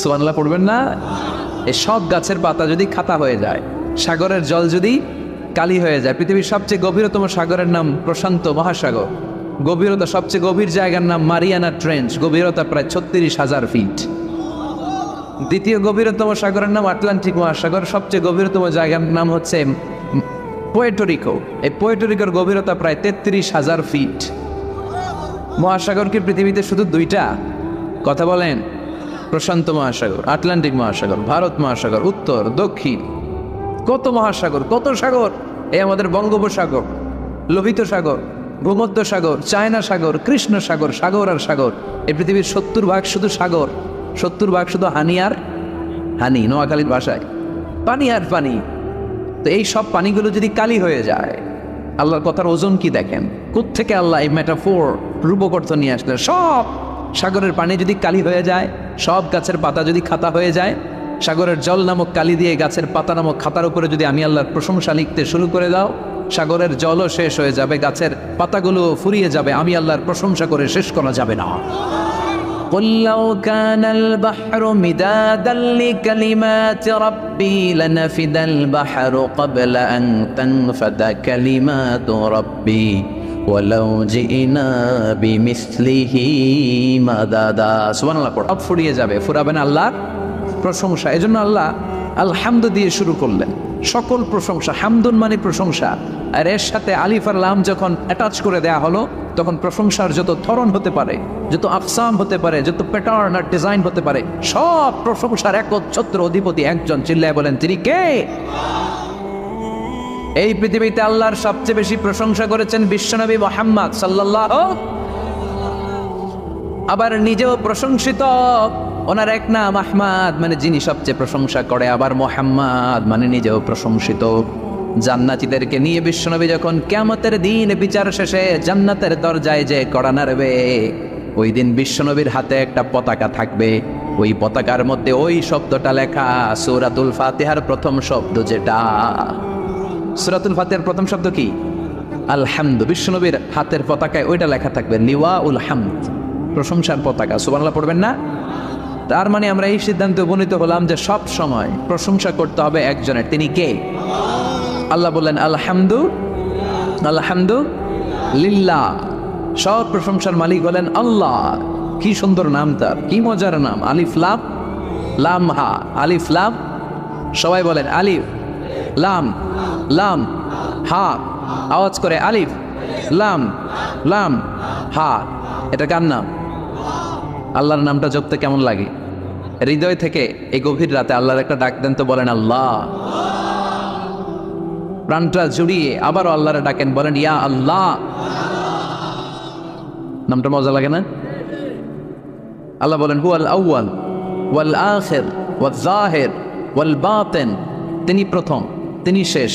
সুবহানাল্লাহ পড়বেন না? এই সব গাছের পাতা যদি খাতা হয়ে যায়, সাগরের জল যদি কালি হয়ে যায়, পৃথিবীর সবচেয়ে গভীরতম সাগরের নাম প্রশান্ত মহাসাগর, গভীরতা সবচেয়ে গভীর জায়গার নাম মারিয়ানা ট্রেঞ্চ, গভীরতা প্রায় 36,000 ফিট। দ্বিতীয় গভীরতম সাগরের নাম আটলান্টিক মহাসাগর, সবচেয়ে গভীরতম জায়গার নাম হচ্ছে পুয়ের্টো। এই পুয়ের্টোরিকোর গভীরতা প্রায় 33,000 ফিট। মহাসাগর কি পৃথিবীতে শুধু দুইটা? কথা বলেন। প্রশান্ত মহাসাগর, আটলান্টিক মহাসাগর, ভারত মহাসাগর, উত্তর দক্ষিণ, কত মহাসাগর, কত সাগর। এই আমাদের বঙ্গোপসাগর, লোহিত সাগর, ভূমধ্য সাগর, চায়না সাগর, কৃষ্ণ সাগর, সাগর আর সাগর। এই পৃথিবীর 70 ভাগ শুধু সাগর, 70 ভাগ শুধু হানি আর হানি, নোয়াখালীর ভাষায় পানি আর পানি। তো এই সব পানিগুলো যদি কালি হয়ে যায়, আল্লাহর কথার ওজন কি দেখেন। কোত্থেকে আল্লাহ এই মেটাফোর রূপকর্থ নিয়ে আসলেন। সব সাগরের পানি যদি কালি হয়ে যায়, সব গাছের পাতা যদি খাতা হয়ে যায়, সাগরের জল নামক কালি দিয়ে গাছের পাতা নামক খাতার উপরে যদি আমি আল্লাহর প্রশংসা লিখতে শুরু করে দাও, সাগরের জলও শেষ হয়ে যাবে, গাছের পাতাগুলো ফুরিয়ে যাবে, আমি আল্লাহর প্রশংসা করে শেষ করা যাবে না। قل لو كان البحر مدادا لكلمات ربي لنفد البحر قبل أن تنفد كلمات ربي ولو جئنا بمثله مددا। সুবহানাল্লাহ পড়। সব ফুরিয়ে যাবে, ফুরাবে না আল্লাহর প্রশংসা। এজন্য আল্লাহ আলহামদু দিয়ে শুরু করলেন। সকল প্রশংসা, হামদুন মানে প্রশংসা, আর এর সাথে আলিফ আর লাম যখন অ্যাটাচ করে দেয়া হলো, তখন প্রশংসার যত ধরন হতে পারে, যত আকসাম হতে পারে, যত প্যাটার্ন আর ডিজাইন হতে পারে, সব প্রশংসার একচ্ছত্র অধিপতি একজন। চিল্লায় বলেন তিনি কে? এই পৃথিবীতে আল্লাহর সবচেয়ে বেশি প্রশংসা করেছেন বিশ্বনবী মুহাম্মদ সাল্লাল্লাহু, আবার নিজেও প্রশংসিত। ওনার এক নাম আহমদ, মানে যিনি সবচেয়ে প্রশংসা করে, আবার মুহাম্মদ মানে নিজেও প্রশংসিত। জান্নাতীদেরকে নিয়ে বিশ্বনবী যখন কিয়ামতের দিন বিচার শেষে জান্নাতের দরজায় যে কড়া নাড়বে, ওই দিন বিশ্বনবীর হাতে একটা পতাকা থাকবে। ওই পতাকার মধ্যে ওই শব্দটা লেখা, সূরাতুল ফাতিহার প্রথম শব্দ যেটা। সূরাতুল ফাতিহার প্রথম শব্দ কি? আলহামদু। বিশ্বনবীর হাতের পতাকায় ওইটা লেখা থাকবে, লিওয়াউল হামদ, প্রশংসার পতাকা। সুবহানাল্লাহ পড়বেন না? তার মানে আমরা এই সিদ্ধান্তে উপনীত হলাম যে সব সময় প্রশংসা করতে হবে একজনের। তিনি কে? আল্লাহ বললেন আলহামদু, আলহামদু লিল্লাহ। সব প্রশংসার মালিক হলেন আল্লাহ। কি সুন্দর নাম তার, কি মজার নাম। আলিফ লাম লাম হা, আলিফ লাম। সবাই বলেন আলিফ লাম লাম হা, আওয়াজ করে আলিফ লাম লাম হা। এটা কার নাম? আল্লাহর নামটা জপতে কেমন লাগে? হৃদয় থেকে এই গভীর রাতে আল্লাহর একটা ডাক দেন তো, বলেন আল্লাহ। প্রাণটা জুড়িয়ে আবারও আল্লাহরে ডাকেন, বলেন ইয়া আল্লাহ। নামটা মজা লাগে না? আল্লাহ বলেন হুয়াল আউয়াল ওয়াল আখির ওয়াল যাহির ওয়াল বাতিন। তিনি প্রথম, তিনি শেষ,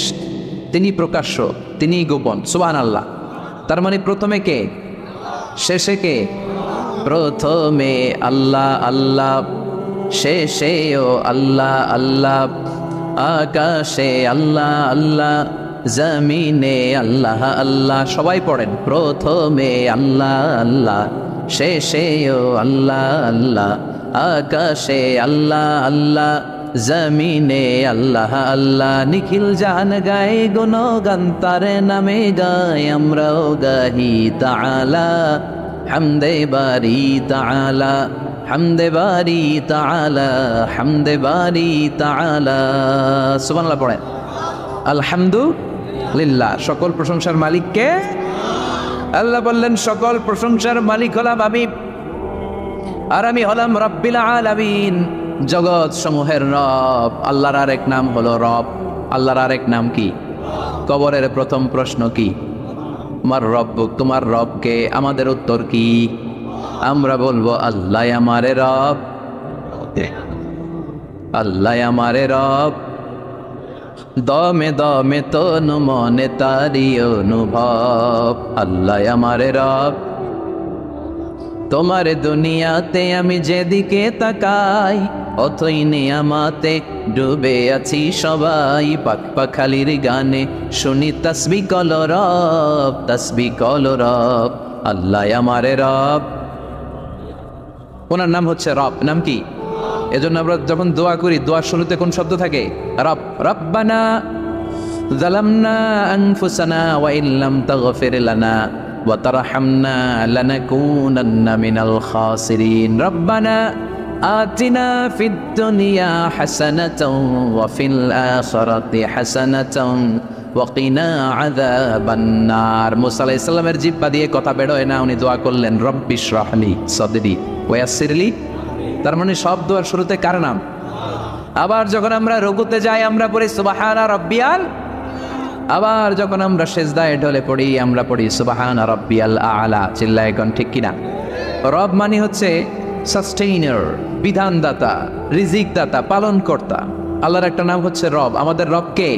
তিনি প্রকাশ্য, তিনি গোপন। সুবহানাল্লাহ। তার মানে প্রথমে কে, শেষে কে? প্রথমে আল্লাহ আল্লাহ, শেষেও আল্লাহ আল্লাহ, আকাশে আল্লাহ আল্লাহ, জমিনে আল্লাহ আল্লাহ। সবাই পড়েন, প্রথমে আল্লাহ আল্লাহ, শেষেও আল্লাহ আল্লাহ, আকাশে আল্লাহ আল্লাহ, জমিনে আল্লাহ আল্লাহ। নিখিল জাহান গায়ে গুণগান তার নামে গায়, আমরাও গাহি তাআলা হামদে বারি তাআলা, হামদে বারি তাআলা, হামদে বারি তাআলা। সুবহানাল্লাহ পড়েন। আলহামদুলিল্লাহ। সকল প্রশংসার মালিক কে? আল্লাহ বললেন সকল প্রশংসার মালিক হলাম আমি, আর আমি হলাম রব্বিল আলামিন, জগৎ সমূহের রব। আল্লাহর আরেক নাম হলো রব। আল্লাহর আরেক নাম কি? কবরের প্রথম প্রশ্ন কি? আমার রব্বুক, তোমার রবকে? আমাদের উত্তর কি? আমরা বলবো আল্লাহ আমারে রব, আল্লাহ আমারে রব। দমে দমে তনু মনে তারি অনুভব, আল্লাহ আমারে রব। তোমার দুনিয়াতে আমি যেদিকে তাকাই, অথই নিয়ামাতে ডুবে আছি সবাই। পাক পাখালির গানে শুনি তাসবিহ কল রব, তাসবিহ কল রব। আল্লাহ আমারে রব। ওনার নাম হচ্ছে রব। নাম কি? এজন্য আমরা যখন দোয়া করি, দোয়ার শুরুতে কোন শব্দ থাকে? রব। রব্বানা যালামনা আনফুসানা ওয়া ইল্লাম তাগফির লানা ওয়া তারহামনা লানাকুনান্না মিনাল খাসিরিন। রব্বানা আতিনা ফিদ দুনিয়া হাসানাতাও ওয়া ফিল আখিরাতি হাসানাতাও ওয়া কিনা আযাবান নার। মুসা আলাইহিস সালামের জিহ্বা দিয়ে কথা বের হয় না, উনি দোয়া করলেন রব্বিশরাহলি সাদরি ওয়া ইয়াসসিরলি। তার মানে সব দোয়ার শুরুতে কার নাম? আবার যখন আমরা রুকুতে যাই আমরা পড়ি সুবহানা রাব্বিয়াল। আবার যখন আমরা সিজদায় ঢলে পড়ি আমরা পড়ি সুবহানা রাব্বিয়াল আ'লা। চিল্লায় কোন ঠিক কিনা? রব মানে হচ্ছে সাস্টেইনার, বিধানদাতা, রিজিকদাতা, পালনকর্তা। আল্লাহর একটা নাম হচ্ছে রব। আমাদের রব কে?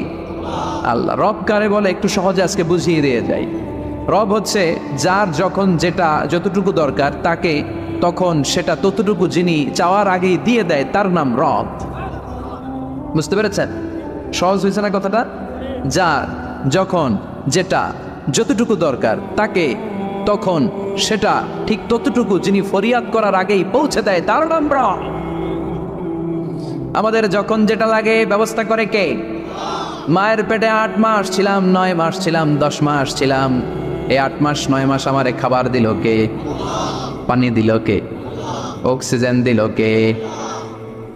আল্লাহ। রব কারে বলে একটু সহজে আজকে বুঝিয়ে দিয়ে যাই। রব হচ্ছে যার যখন যেটা যতটুকু দরকার তাকে তখন সেটা ততটুকু যিনি চাওয়ার আগেই দিয়ে দেয়, তার নাম রব। বুঝতে পেরেছেন? সহজ হয়েছে না কথাটা? যার যখন যেটা যতটুকু দরকার তাকে তখন সেটা ঠিক ততটুকু যিনি ফরিয়াদ করার আগেই পৌঁছে দেয়, তার নাম রব। আমাদের যখন যেটা লাগে ব্যবস্থা করে কে? মায়ের পেটে 8 মাস ছিলাম, 9 মাস ছিলাম, 10 মাস ছিলাম, এই 8 মাস 9 মাস আমারে খাবার দিল কে? পানি দিল কে? অক্সিজেন দিল কে?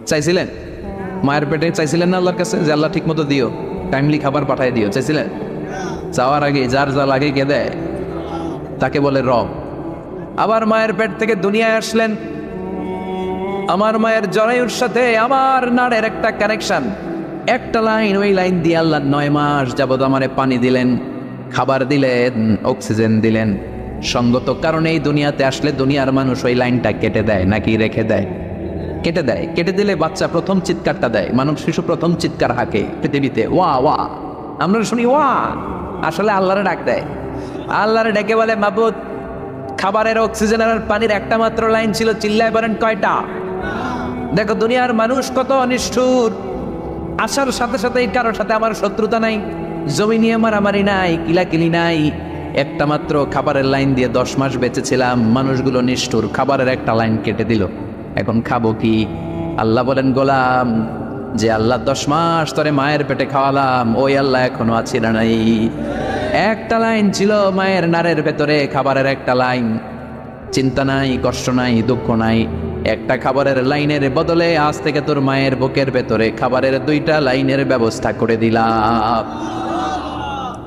চাইছিলেন? মায়ের পেটে চাইছিলেন না আল্লাহর কাছে যে আল্লাহ ঠিক মতো দিও, টাইমলি খাবার পাঠাই দিও? চাইছিলেন? চাওয়ার আগে যার যা লাগে কে দেয়? তাকে বলে রব। আবার মায়ের পেট থেকে দুনিয়ায় আসলেন, আমার মায়ের জরায়ুর সাথে আমার নাড়ের একটা কানেকশন, একটা লাইন, ওই লাইন দিয়ে আল্লাহ 9 মাস যাবত আমারে পানি দিলেন, খাবার দিলেন, অক্সিজেন দিলেন। সঙ্গত কারণে এই দুনিয়াতে আসলে দুনিয়ার মানুষ ওই লাইনটা কেটে দেয় নাকি রেখে দেয়? কেটে দেয়। কেটে দিলে বাচ্চা প্রথম চিৎকারটা দেয়, মানব শিশু প্রথম চিৎকার হাঁকে পৃথিবীতে, ওয়া ওয়া। আমরা শুনি ওয়া, আসলে আল্লাহরে ডাক দেয়। আল্লাহরে ডেকে বলে মাবুদ, খাবারের, অক্সিজেনের আর পানির একটা মাত্র লাইন ছিল, চিল্লায় বলেন কয়টা? দেখো দুনিয়ার মানুষ কত অনিষ্ঠুর। আসার সাথে সাথেই কারোর সাথে আমার শত্রুতা নাই, জমি নিয়ে মারামারি নাই, কিলাকিলি নাই, একটা মাত্র খাবারের লাইন দিয়ে 10 মাস বেঁচেছিলাম। মানুষগুলো নিষ্ঠুর, খাবারের একটা লাইন কেটে দিল, এখন খাবো কি? আল্লাহ বলেন গোলাম, যে আল্লাহ 10 মাস ধরে মায়ের পেটে খাওয়ালাম, ওই আল্লাহ এখনো আছে না নাই? একটা লাইন ছিল মায়ের নারের ভেতরে, খাবারের একটা লাইন। চিন্তা নাই, কষ্ট নাই, দুঃখ নাই। একটা খাবারের লাইনের বদলে আজ থেকে তোর মায়ের বুকের ভেতরে খাবারের 2টা লাইনের ব্যবস্থা করে দিলাম।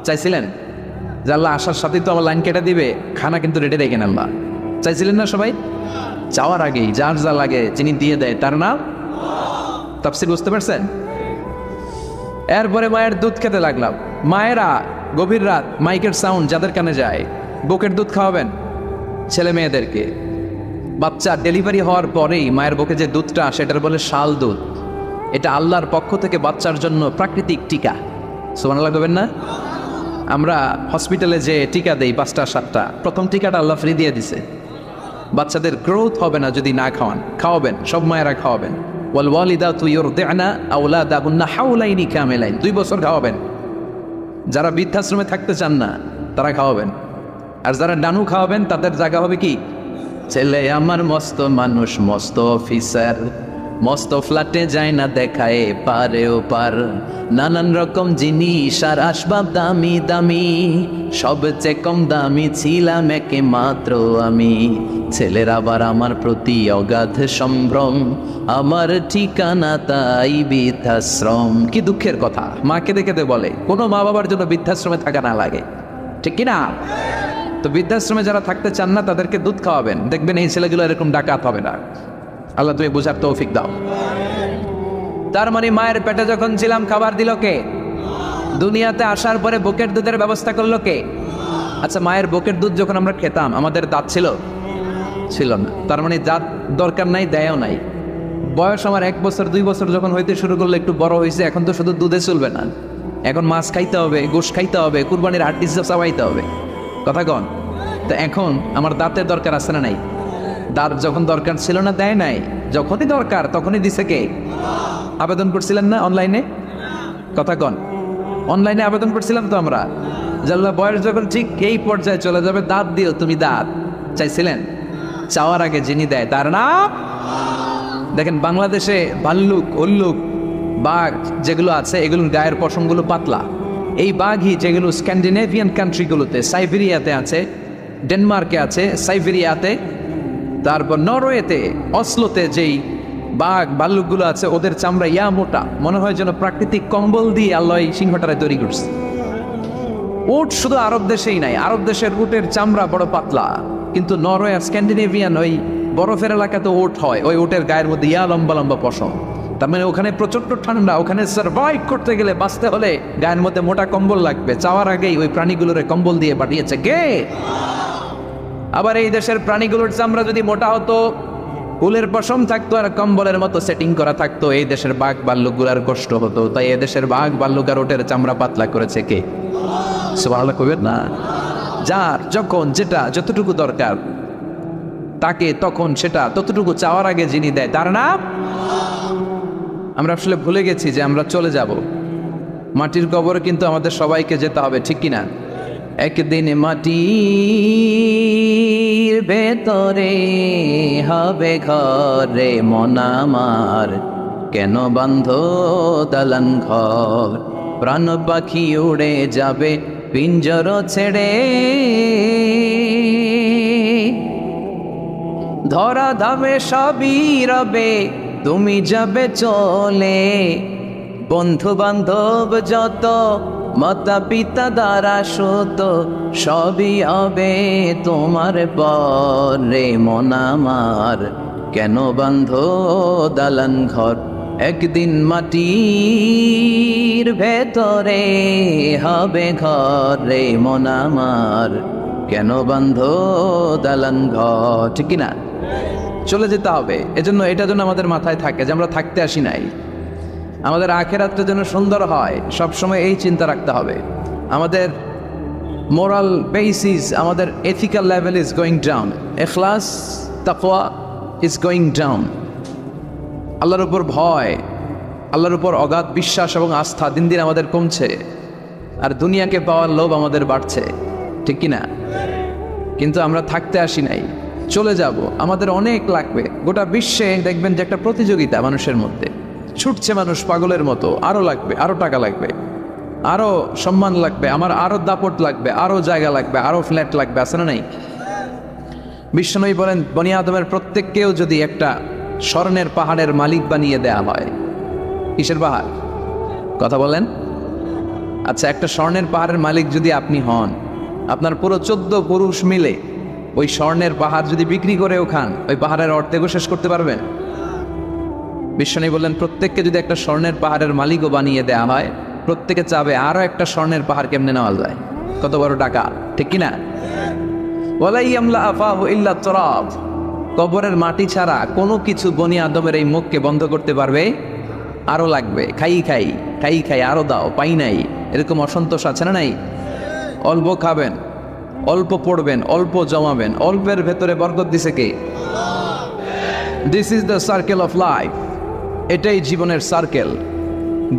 চাইছিলেন যে আল্লাহ আসার সাথেই তো আমার লাইন কেটে দিবে, খানা কিন্তু রেডি রেখেন আল্লাহ? চাইছিলেন না সবাই? চাওয়ার আগেই যার যা লাগে যিনি দিয়ে দেয় তার নাম তাফসীর। বুঝতে পারছেন? এরপরে মায়ের দুধ খেতে লাগলাম। মায়েরা গভীর রাত মাইকের সাউন্ড যাদের কানে যায়, বুকের দুধ খাওয়াবেন ছেলে মেয়েদেরকে। বাচ্চা ডেলিভারি হওয়ার পরেই মায়ের বুকে যে দুধটা আসে এটার বলে শাল দুধ। এটা আল্লাহর পক্ষ থেকে বাচ্চার জন্য প্রাকৃতিক টিকা। সুবহানাল্লাহ বলবেন না? আমরা হসপিটালে যে টিকা দেই 5টা 7টা, প্রথম টিকাটা আল্লাহ ফ্রি দিয়ে দিছে। বাচ্চাদের গ্রোথ হবে না যদি না খাওয়ান, খাওয়াবেন, সব মায়েরা খাওয়াবেন। ওয়াল ওয়ালিদাতু ইউরদি'না আওলাদাহুন্না হাওলাইনি কামিলাইন, 2 বছর খাওয়াবেন। যারা বৃদ্ধাশ্রমে থাকতে চান না তারা খাওয়াবেন, আর যারা ডানু খাওয়াবেন তাদের জায়গা হবে কি? ছেলে আমার মস্ত মানুষ, মস্ত অফিসার, মস্ত ফ্ল্যাটে যায় না দেখায় পারেও পার, নানান রকম জিনিস আর আসবাব দামি দামি, সবচেয়ে কম দামি ছিলাম একে মাত্র আমি। ছেলের আবার আমার প্রতি অগাধ সম্ভ্রম, আমার ঠিকানা তাই বৃদ্ধাশ্রম। কি দুঃখের কথা, মা কেঁদে কেঁদে বলে কোনো মা বাবার জন্য বৃদ্ধাশ্রমে থাকা না লাগে, ঠিক কিনা? তো বৃদ্ধাশ্রমে যারা থাকতে চান না তাদেরকে দুধ খাওয়াবেন, দেখবেন এই ছেলেগুলো এরকম ডাকাত হবে না। আল্লাহ তুমি বুঝার তৌফিক দাও। তার মানে মায়ের পেটে যখন ছিলাম খাবার দিল কে? দুনিয়াতে আসার পরে বুকের দুধের ব্যবস্থা করলো কে? আচ্ছা, মায়ের বুকের দুধ যখন আমরা খেতাম আমাদের দাঁত ছিল? ছিল না। তার মানে দাঁত দরকার নাই, দেয়ও নাই। বয়স আমার 1 বছর 2 বছর যখন হইতে শুরু করলো, একটু বড় হয়েছে, এখন তো শুধু দুধে চলবে না, এখন মাছ খাইতে হবে, গোশ খাইতে হবে, কুরবানির হাড্ডি চাবাইতে হবে, কথা কন? তো এখন আমার দাঁতের দরকার আছে না নাই? দাঁত যখন দরকার ছিল না দেয় নাই, যখনই দরকার তখনই দিছে কে? আবেদন করছিলেন না অনলাইনে? কথা কন? অনলাইনে আবেদন করছিলাম তো আমরা, জাল্লা বয়স যখন ঠিক এই পর্যায়ে চলে যাবে দাঁত দিও তুমি, দাঁত চাইছিলেন? চাওয়ার আগে যিনি দেয় তার নাম। দেখেন বাংলাদেশে ভাল্লুক, উল্লুক, বাঘ যেগুলো আছে এগুলোর গায়ের পশমগুলো পাতলা। এই বাঘই যেগুলো স্ক্যান্ডিনেভিয়ান কান্ট্রিগুলোতে, সাইবেরিয়াতে আছে, ডেনমার্কে আছে, সাইবেরিয়াতে, তারপর নরওয়েতে, অসলোতে যেই বাঘ ভাল্লুকগুলো আছে ওদের চামড়া ইয়া মোটা, মনে হয় যেন প্রাকৃতিক কম্বল দিয়ে আল্লাহ এই সিংহটারে তৈরি করছে। উট শুধু আরব দেশেই নাই, আরব দেশের উটের চামড়া বড় পাতলা, কিন্তু নরওয়ে আর স্ক্যান্ডিনেভিয়ান ওই বরফের এলাকাতে উট হয়, ওই উটের গায়ের মধ্যে ইয়া লম্বা লম্বা পশম। তার মানে ওখানে প্রচন্ড ঠান্ডা, ওখানে সার্ভাইভ করতে গেলে, বাঁচতে হলে গায়ের মধ্যে মোটা কম্বল লাগবে। চাওয়ার আগেই ওই প্রাণীগুলোরে কম্বল দিয়ে পাঠিয়েছে কে? আবার এই দেশের প্রাণীগুলোর চামড়া যদি মোটা হতো, উলের পশম থাকতো আর কম্বলের মতো সেটিং করা থাকতো, এই দেশের বাঘ ভাল্লুকগুলার কষ্ট হতো। তাই এই দেশের বাঘ ভাল্লুক আর ওটের চামড়া পাতলা করেছে কে? সুবহানাল্লাহ কইবেন না? যার যখন যেটা যতটুকু দরকার তাকে তখন সেটা ততটুকু চাওয়ার আগে যিনি দেয় তার নাম। আমরা আসলে ভুলে গেছি যে আমরা চলে যাব, মাটির কবরে কিন্তু আমাদের সবাইকে যেতে হবে, ঠিক কিনা? একদিন মাটির ভেতরে হবে ঘরে মন আমার, কেন বান্ধ দালান ঘর, প্রাণ পাখি উড়ে যাবে পিঞ্জর ছেড়ে, ধরা ধামে সবই রবে তুমি যাবে চলে, বন্ধু বান্ধব যত মাতা পিতা দ্বারা সত সবই হবে তোমার পরে মন আমার, কেন বান্ধ দালান ঘর, একদিন মাটির ভেতরে হবে ঘরে মন আমার, কেন বান্ধ দালান ঘর, ঠিক কিনা? চলে যেতে হবে। এজন্য এটা যেন আমাদের মাথায় থাকে যে আমরা থাকতে আসি নাই, আমাদের আখেরাতটা যেন সুন্দর হয়, সবসময় এই চিন্তা রাখতে হবে। আমাদের মোরাল বেসিস, আমাদের ethical level is going down, ইখলাস তাকওয়া ইজ গোয়িং ডাউন। আল্লাহর উপর ভয়, আল্লাহর উপর অগাধ বিশ্বাস এবং আস্থা দিন দিন আমাদের কমছে, আর দুনিয়াকে পাওয়ার লোভ আমাদের বাড়ছে, ঠিক কিনা? কিন্তু আমরা থাকতে আসি নাই, চলে যাব। আমাদের অনেক লাগবে। গোটা বিশ্বে দেখবেন যে একটা প্রতিযোগিতা মানুষের মধ্যে, ছুটছে মানুষ পাগলের মতো, আরো লাগবে, আরো টাকা লাগবে, আরো সম্মান লাগবে, আমার আরো দাপট লাগবে, আরো জায়গা লাগবে, আরো ফ্ল্যাট লাগবে, আছে না নাই? বিশ্বনবী বলেন বনি আদমের প্রত্যেককেও যদি একটা স্বর্ণের পাহাড়ের মালিক বানিয়ে দেয়া হয়, কিসের পাহাড় কথা বলেন? আচ্ছা, একটা স্বর্ণের পাহাড়ের মালিক যদি আপনি হন, আপনার পুরো 14 পুরুষ মিলে ওই স্বর্ণের পাহাড় যদি বিক্রি করেও খান, ওই পাহাড়ের অর্ধেকও শেষ করতে পারবেন? বিশ্বনবী বললেন প্রত্যেককে যদি একটা স্বর্ণের পাহাড়ের মালিকও বানিয়ে দেয়া হয়, প্রত্যেকে চাবে আরো একটা স্বর্ণের পাহাড় কেমনে নেওয়া যায়, কত বড় টাকা, ঠিক কিনা? ওয়ালা ইয়ামলা আফাহু ইল্লা তুরাব, কবরের মাটি ছাড়া কোনো কিছু বনি আদমের এই মুখকে বন্ধ করতে পারবে? আরো লাগবে, খাই খাই খাই খাই, আরো দাও, পাই নাই, এরকম অসন্তোষ আছে না নাই? অল্প খাবেন, অল্প পড়বেন, অল্প জমাবেন, অল্পের ভেতরে বরকত দিছে কে? This is the circle of life. এটাই জীবনের সার্কেল,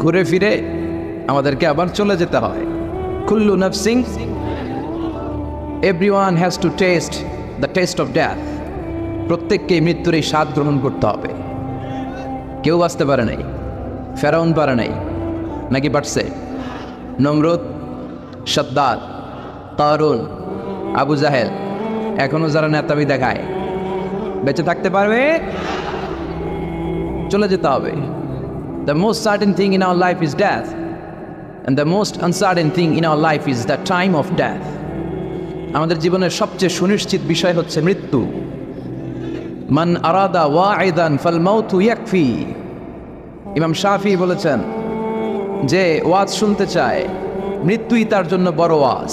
ঘুরে ফিরে আমাদেরকে আবার চলে যেতে হয়। কুল্লু নাফসিং, everyone has to taste the taste of death. প্রত্যেককে মৃত্যুর এই স্বাদ গ্রহণ করতে হবে। কেউ বাঁচতে পারে নাই, ফেরাউন পারে নাই, নাকি পারছে? নমরুদ, সাদ্দাদ, কারুন, আবু জাহেল, এখনো যারা নেতাবি দেখায়, বেঁচে থাকতে পারবে? চলে যেতে হবে। The most certain thing in our life is death, and the most uncertain thing in our life is the time of death. আমাদের জীবনের সবচেয়ে সুনিশ্চিত বিষয় হচ্ছে মৃত্যু। মান আরাদা ওয়াইদান ফাল মাউতু ইয়াকফি। ইমাম শাফি বলেছেন যে ওয়াজ শুনতে চায়, মৃত্যুই তার জন্য বড় ওয়াজ।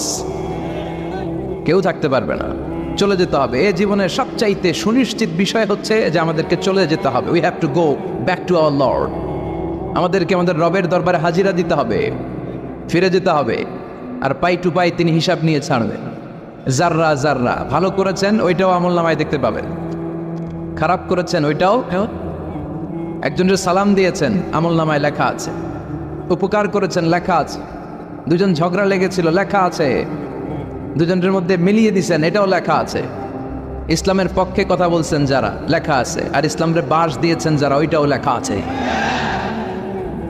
কেউ থাকতে পারবে না, চলে যেতে হবে। এই জীবনের সবচাইতে সুনিশ্চিত বিষয় হচ্ছে যে আমাদেরকে চলে যেতে হবে। We have to go back to our Lord. আমাদেরকে আমাদের রবের দরবারে হাজিরা দিতে হবে, ফিরে যেতে হবে, আর পাই টু পাই তিনি হিসাব নিয়ে ছাড়বেন। জাররা জাররা ভালো করেছেন ওইটাও আমলনামায় দেখতে পাবেন, খারাপ করেছেন ওইটাও। একজনের সালাম দিয়েছেন আমলনামায় লেখা আছে, উপকার করেছেন লেখা আছে, দুজন ঝগড়া লেগেছিল লেখা আছে, দুজনের মধ্যে মিলিয়ে দিছেন এটাও লেখা আছে। ইসলামের পক্ষে কথা বলছেন যারা, লেখা আছে। আর ইসলামের বাস দিয়েছেন যারা, ওইটাও লেখা আছে।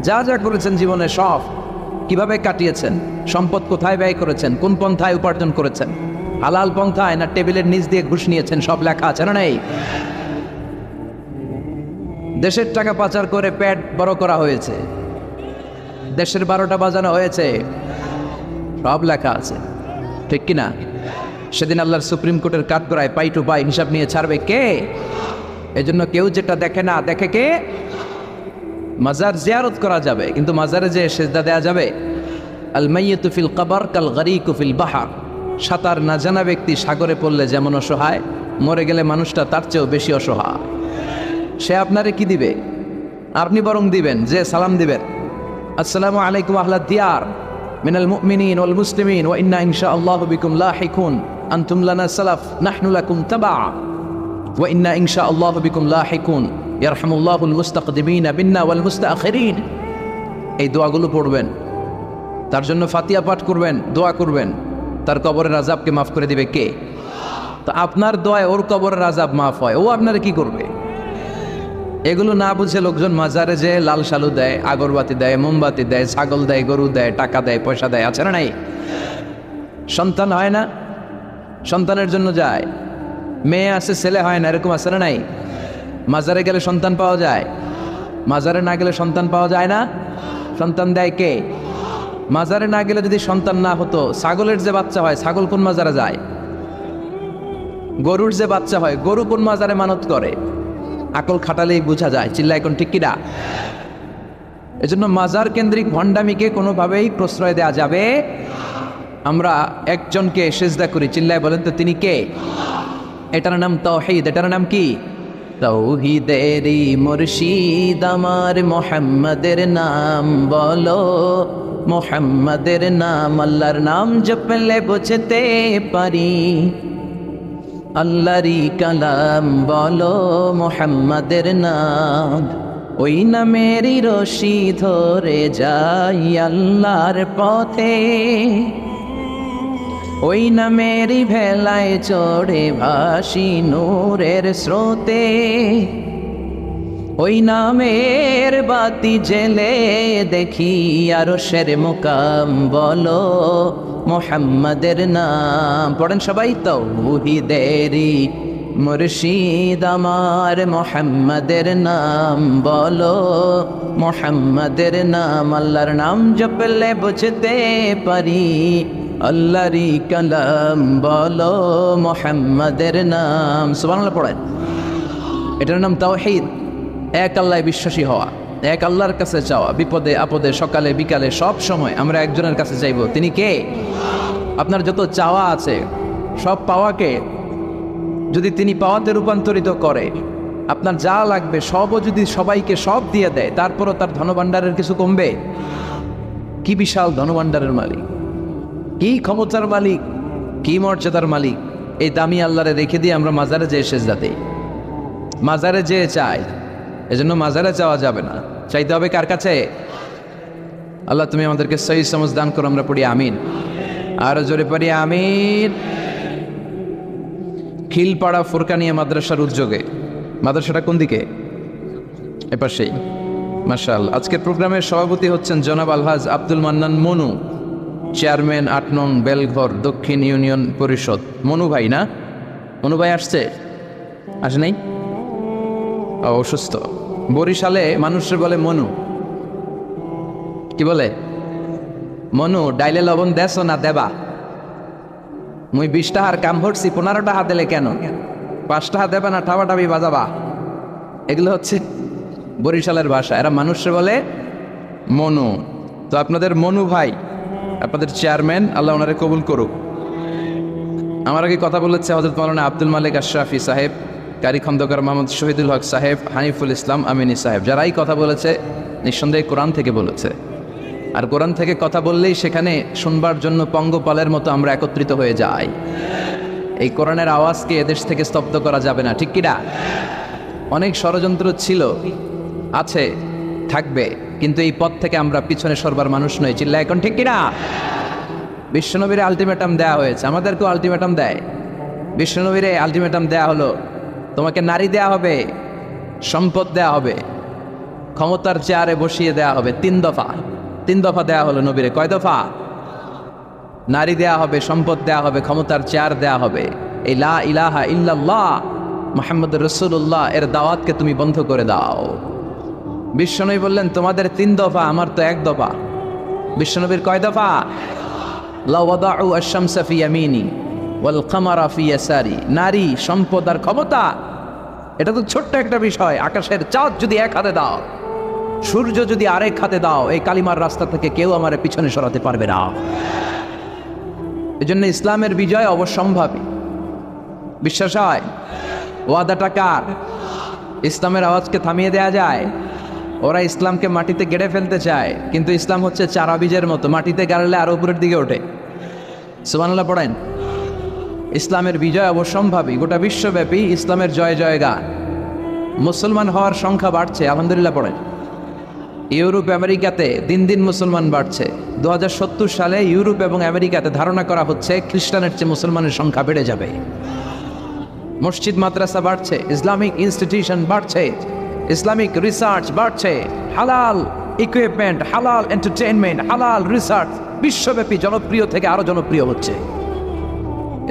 যা যা করেছেন জীবনে সব, কিভাবে কাটিয়েছেন, সম্পদ কোথায় ব্যয় করেছেন, কোন পন্থায় উপার্জন করেছেন, হালাল পন্থায় না টেবিলের নিচ দিয়ে ঘুষ নিয়েছেন, সব লেখা আছে না নেই? দেশের টাকা পাচার করে পেট বড় করা হয়েছে, দেশের 12টা বাজানো হয়েছে, সব লেখা আছে, ঠিক কিনা? সেদিন আল্লাহর সুপ্রিম কোর্টের কাঠগড়ায় পাই টু পাই হিসাব নিয়ে ছাড়বে কে? এজন্য কেউ যেটা দেখে না, দেখে কে? মাজার জিয়ারত করা যাবে, কিন্তু মাজারে যে সেজদা দেয়া যাবে? আল মাইয়িতু ফিল কবর কাল গরীকু ফিল বাহর। সাঁতার না জানা ব্যক্তি সাগরে পড়লে যেমন অসহায়, মরে গেলে মানুষটা তার চেয়েও বেশি অসহায়। সে আপনারে কি দিবে? আপনি বরং দিবেন যে সালাম দিবেন, আসসালামু আলাইকুম আহলা দিয়ার মিনাল মুমিনিন ওয়াল মুসলিমিন ওয়া ইন্না ইনশাআল্লাহু বিকুম লাহিকুন আনতুম লানা সালাফ নাহনু লাকুম তাবা ওয়া ইন্না ইনশাআল্লাহু বিকুম লাহিকুন ইয়ারহামুল্লাহুল মুস্তাকদিমিনা বিন্না ওয়াল মুস্তাখিরিন। এই দোয়াগুলো পড়বেন, তার জন্য ফাতিহা পাঠ করবেন, দোয়া করবেন, তার কবরের আযাবকে মাফ করে দিবে কে? তো আপনার দোয়ায় ওর কবরের আযাব মাফ হয়, ও আপনারে কি করবে? এগুলো না বুঝে লোকজন মাজারে যে লাল শালু দেয়, আগরবাতি দেয়, মোমবাতি দেয়, ছাগল দেয়, গরু দেয়, টাকা দেয়, পয়সা দেয়, আছে না নাই? সন্তান হয় না, সন্তানের জন্য যায়। মেয়ে আছে, ছেলে হয় না, এরকম আছে না নাই? মাজারে গেলে সন্তান পাওয়া যায়, মাজারে না গেলে সন্তান পাওয়া যায় না। সন্তান দেয় কে? মাজারে না গেলে যদি সন্তান না হতো, ছাগলের যে বাচ্চা হয়, ছাগল কোন মাজারে যায়? গরুর যে বাচ্চা হয়, গরু কোন মাজারে মানত করে? আকল খাটালেই বোঝা যায়। চিল্লা এখন ঠিক কিনা? এজন্য মাজার কেন্দ্রিক ভণ্ডামিকে কোনোভাবেই প্রশ্রয় দেওয়া যাবে। আমরা একজনকে সেজদা করি, চিল্লায় বলেন তো তিনি কে? এটার নাম তাওহীদ। এটার নাম কি? তাওহীদেরই মুর্শিদ আমার মুহাম্মাদের নাম বলো, মুহাম্মাদের নাম, আল্লাহর নাম জপলে বুঝতে পারি, আল্লাহরই কালাম বলো মুহাম্মাদের নাম, ওই নামেরই রশি ধরে যাই আল্লাহর পথে, ওই নামেরই ভেলায় চড়ে ভাসি নূরের স্রোতে, ওই নামের বাতি জেলে দেখি আরশের মুকাম বলো মুহাম্মাদের নাম। পড়েন সবাই, তাওহীদেরই মুর্শিদ আমার মুহাম্মাদের নাম বলো, মুহাম্মাদের নাম, আল্লাহর নাম জপলে বুঝতে পারি, আল্লাহরই কালাম বলো মুহাম্মাদের নাম। সুবহানাল্লাহ পড়েন। এটার নাম তাওহীদ। এক আল্লাহ বিশ্বাসী হওয়া, এক আল্লাহর কাছে চাওয়া, বিপদে আপদে সকালে বিকালে সব সময় আমরা একজনের কাছে চাইব। তিনি কে? আপনার যত চাওয়া আছে সব পাওয়াকে যদি তিনি পাওয়াতে রূপান্তরিত করে, আপনার যা লাগবে সবও যদি সবাইকে সব দিয়ে দেয়, তারপরও তার ধনভাণ্ডারের কিছু কমবে? কি বিশাল ধনভাণ্ডারের মালিক, কি ক্ষমতার মালিক, কি মর্যাদার মালিক। এই দামি আল্লাহরে রেখে দিয়ে আমরা মাজারে যেয়ে সেজদা দেই, মাজারে যেয়ে চাই। এজন্য মাজারে চাওয়া যাবে না, চাইতে হবে কার কাছে? আল্লাহ তুমি আমাদেরকে সহি সমঝ দান করো। আমরা পড়ি আমিন, আরো জোরে পড়ি আমিন। খিলপাড়া ফুরকানিয়া মাদ্রাসার উদ্যোগে, মাদ্রাসাটা কোন দিকে? এপাশেই, মাশাআল্লাহ। আজকের প্রোগ্রামের সভাপতি হচ্ছেন জনাব আলহাজ আব্দুল মান্নান মনু, চেয়ারম্যান ৮ নং বেলঘর দক্ষিণ ইউনিয়ন পরিষদ। মনু ভাই না? মনু ভাই আসছে? আসে নাই? অসুস্থ। বরিশালে মানুষের বলে মনু, কি বলে? মনু, ডাইলে লবণ দেছো না দেবা? মুই 20 টাকার কাম ভরছি, 15 টাকা দিলে কেন? 5 টাকা দেবা না ঠাবাটাবি বাজাবা? এগুলো হচ্ছে বরিশালের ভাষা। এরা মানুষের বলে মনু। তো আপনাদের মনু ভাই, আপনাদের চেয়ারম্যান, আল্লাহ ওনারে কবুল করুক। আমার আগে কথা বলেছে হযরত মাওলানা আব্দুল মালিক আশরাফি সাহেব, কারি খন্দকার মোহাম্মদ শহীদুল হক সাহেব, হানিফুল ইসলাম আমিনী সাহেব। যারাই কথা বলেছে নিঃসন্দেহে কোরআন থেকে বলেছে। আর কোরআন থেকে কথা বললেই সেখানে শুনবার জন্য পঙ্গপালের মতো আমরা একত্রিত হয়ে যাই। এই কোরআনের আওয়াজকে এদেশ থেকে স্তব্ধ করা যাবে না, ঠিক কিনা? অনেক ষড়যন্ত্র ছিল, আছে, থাকবে, কিন্তু এই পথ থেকে আমরা পিছনে সরবার মানুষ নই। চিল্লা এখন ঠিক কিনা? বিশ্বনবীর আলটিমেটাম দেয়া হয়েছে, আমাদেরকেও আলটিমেটাম দেয়। বিশ্বনবীরে আলটিমেটাম দেয়া হলো, তোমাকে নারী দেয়া হবে, সম্পদ দেয়া হবে, ক্ষমতার চেয়ারে বসিয়ে দেয়া হবে। 3 দফা দেয়া হলো নবীরে। কয় দফা? নারী দেয়া হবে, সম্পদ দেয়া হবে, ক্ষমতার চেয়ার দেয়া হবে। এই লা ইলাহা ইল্লাল্লাহ মুহাম্মদুর রাসূলুল্লাহ এর দাওয়াতকে তুমি বন্ধ করে দাও। বিশ্বনবী বললেন, তোমাদের 3 দফা, আমার তো 1 দফা। বিশ্বনবীর কয় দফা? লা ওয়াদাউ আশ-শামসা ফি ইয়ামিনি ওয়াল কামারা ফি ইয়াসারি। নারী, সম্পদ আর ক্ষমতা, এটা তো ছোট্ট একটা বিষয়। আকাশের চাঁদ যদি 1 হাতে দাও, সূর্য যদি আরেক হাতে দাও, এই কালিমার রাস্তা থেকে কেউ আমার পিছনে সরাতে পারবে না। এজন্য ইসলামের বিজয় অবশ্যম্ভাবী। বিশ্বাস হয়? ওয়াদাটা কার? ইসলামের আওয়াজকে থামিয়ে দেয়া যায়? ওরা ইসলামকে মাটিতে গেড়ে ফেলতে চায়, কিন্তু ইসলাম হচ্ছে চারা বীজের মতো, মাটিতে গাড়লে আরো উপরের দিকে ওঠে। সুবহানাল্লাহ পড়েন। ইসলামের বিজয় অবশ্যম্ভাবী। গোটা বিশ্বব্যাপী ইসলামের জয় জয় গান। মুসলমান হওয়ার সংখ্যা বাড়ছে, আলহামদুলিল্লাহ পড়েন। ইউরোপ আমেরিকাতে দিন দিন মুসলমান বাড়ছে। 2070 সালে ইউরোপ এবং আমেরিকাতে ধারণা করা হচ্ছে খ্রিস্টানের চেয়ে মুসলমানের সংখ্যা বেড়ে যাবে। মসজিদ মাদ্রাসা বাড়ছে, ইসলামিক ইনস্টিটিউশন বাড়ছে, ইসলামিক রিসার্চ বাড়ছে, হালাল ইকুইপমেন্ট, হালাল এন্টারটেইনমেন্ট, হালাল রিসার্চ বিশ্বব্যাপী জনপ্রিয় থেকে আরো জনপ্রিয় হচ্ছে।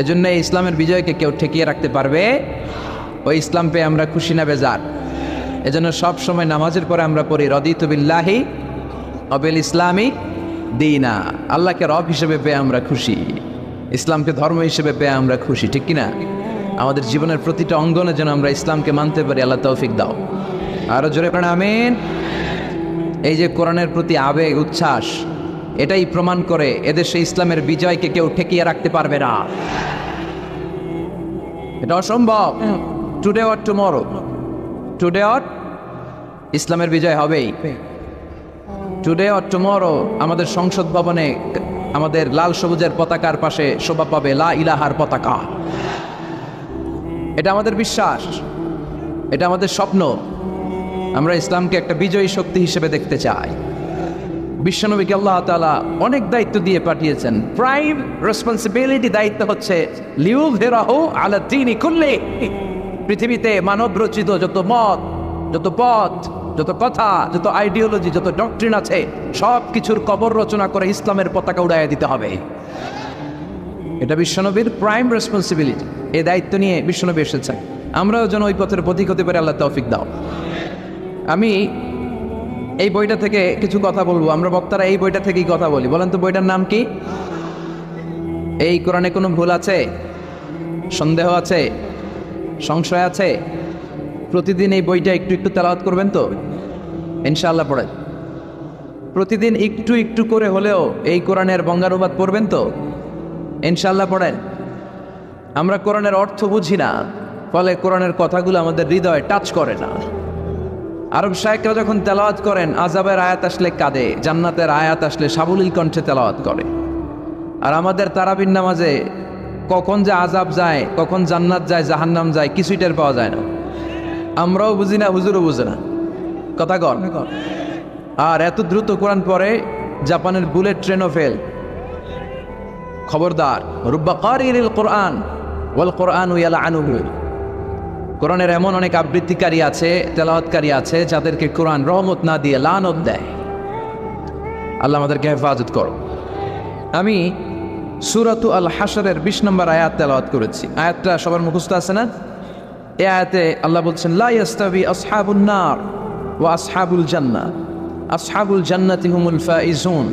এজন্য ইসলামের বিজয়কে কেউ ঠেকিয়ে রাখতে পারবে? ওই ইসলাম পেয়ে আমরা খুশি না বেজার? এজন্য সব সময় নামাজের পরে আমরা পড়ি রদিতু বিল্লাহি ওয়া বিল ইসলামি দীনা। আল্লাহকে রব হিসেবে পেয়ে আমরা খুশি, ইসলামকে ধর্ম হিসেবে পেয়ে আমরা খুশি, ঠিক কিনা? আমাদের জীবনের প্রতিটা অঙ্গনে যেন আমরা ইসলামকে মানতে পারি, আল্লাহ তৌফিক দাও। আরো জোরে পড়েন আমিন। এই যে কোরআনের প্রতি আবেগ, উচ্ছ্বাস, এটাই প্রমাণ করে এদেশে ইসলামের বিজয়কে কেউ ঠেকিয়ে রাখতে পারবে না। এটা অসম্ভব। Today or tomorrow, today or ইসলামের বিজয় হবেই। টুডে অর টুমরো আমাদের সংসদ ভবনে আমাদের লাল সবুজের পতাকার পাশে শোভা পাবে লা ইলাহার পতাকা। এটা আমাদের বিশ্বাস, এটা আমাদের স্বপ্ন। আমরা ইসলামকে একটা বিজয়ী শক্তি হিসেবে দেখতে চাই। বিশ্বনবীকে আল্লাহ তাআলা অনেক দায়িত্ব দিয়ে পাঠিয়েছেন। প্রাইম রেসপন্সিবিলিটি, দায়িত্ব হচ্ছে লিউযহিরাহু আলা দীনি কুল্লি। পৃথিবীতে মানব রচিত যত মত, যত পথ, যত কথা, যত আইডিওলজি, যত ডক্ট্রিন আছে, সব কিছুর কবর রচনা করে ইসলামের পতাকা উড়াইয়া দিতে হবে। এটা বিশ্বনবীর প্রাইম রেসপন্সিবিলিটি। এই দায়িত্ব নিয়ে বিশ্বনবী এসেছেন। আমরাও যেন ওই পথের পথিক হতে পারে, আল্লাহ তৌফিক দাও। আমি এই বইটা থেকে কিছু কথা বলবো। আমরা বক্তারা এই বইটা থেকেই কথা বলি। বলেন তো বইটার নাম কি? এই কোরআনে কোনো ভুল আছে? সন্দেহ আছে? সংশয় আছে? প্রতিদিন এই বইটা একটু একটু তেলাওয়াত করবেন তো ইনশাআল্লাহ? পড়েন প্রতিদিন একটু একটু করে হলেও এই কোরআনের বঙ্গানুবাদ পড়বেন তো ইনশাআল্লাহ? পড়েন। আমরা কোরআনের অর্থ বুঝি না, ফলে কোরআনের কথাগুলো আমাদের হৃদয়ে টাচ করে না। আরব শায়েখরা যখন তেলাওয়াত করেন, আযাবের আয়াত আসলে কাঁদে, জান্নাতের আয়াত আসলে সাবলীল কণ্ঠে তেলাওয়াত করে। আর আমাদের তারাবির নামাজে কখন যে আযাব যায়, কখন জান্নাত যায়, জাহান্নাম যায়, কিছুই টের পাওয়া যায় না। আমরাও বুঝি না, হুজুরও বুঝে না। কথা কর। আর এত দ্রুত কোরআন পড়ে, জাপানের বুলেট ট্রেনও ফেল। খবরদার, রুব্বা কারিল কোরআন ওয়াল কোরআন ইয়ালআনুহু। কোরআনের এমন অনেক আবৃত্তিকারী আছে, তেলাওয়াতকারী আছে, যাদেরকে কোরআন রহমত না দিয়ে লানত দেয়। আল্লাহ আমাদেরকে হেফাজত করো। আমি সূরাতু আল হাশরের 20 নম্বর আয়াত তেলাওয়াত করেছি। আয়াতটা সবার মুখস্থ আছে না? এই আয়াতে আল্লাহ বলছেন, লা ইয়াস্তাবি আসহাবুন নার ওয়া আসহাবুল জান্নাহ, আসহাবুল জান্নাতি হুমুল ফাইজুন।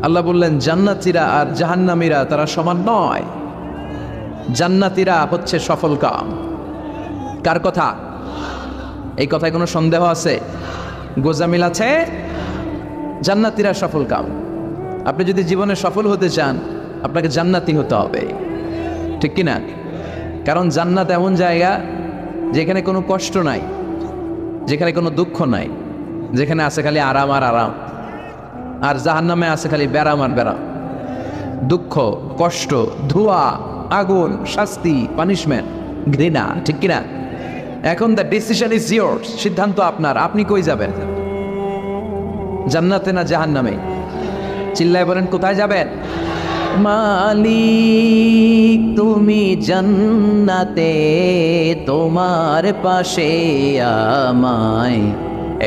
আল্লাহ বললেন, জান্নাতীরা আর জাহান্নামীরা তারা সমান নয়। জান্নাতীরা হচ্ছে সফল কাম। কার কথা? এই কথায় কোনো সন্দেহ আছে? গোজামিল আছে? জান্নাতীরা সফল কাম। আপনি যদি জীবনে সফল হতে চান, আপনাকে জান্নাতি হতে হবে, ঠিক কিনা? কারণ জান্নাত এমন জায়গা যেখানে কোনো কষ্ট নাই, যেখানে কোনো দুঃখ নাই, যেখানে আছে খালি আরাম আর আরাম। আর জাহান্নামে আছে খালি ব্যারাম আর ব্যারাম, দুঃখ, কষ্ট, ধোঁয়া, আগুন, শাস্তি, পানিশমেন্ট, ঘৃণা, ঠিক কিনা? এখন দ্য ডিসিশন ইজ ইয়োরস, সিদ্ধান্ত আপনার। আপনি কই যাবেন? জান্নাতে না জাহান্নামে? চিল্লায় বলেন, কোথায় যাবেন? মালিক তুমি জান্নাতে তোমার পাশে আমায়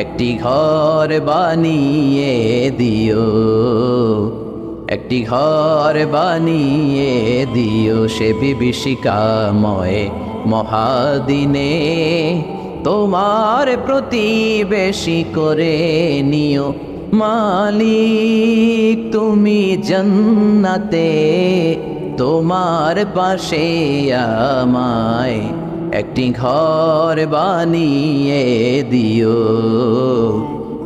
একটি ঘর বানিয়ে দিও, একটি ঘর বানিয়ে দিও সে বিভীষিকাময় মহাদিনে তোমার প্রতিবেশী করে নিও। মালিক তুমি জান্নাতে তোমার পাশে আমায় একটি ঘর বানিয়ে দিও,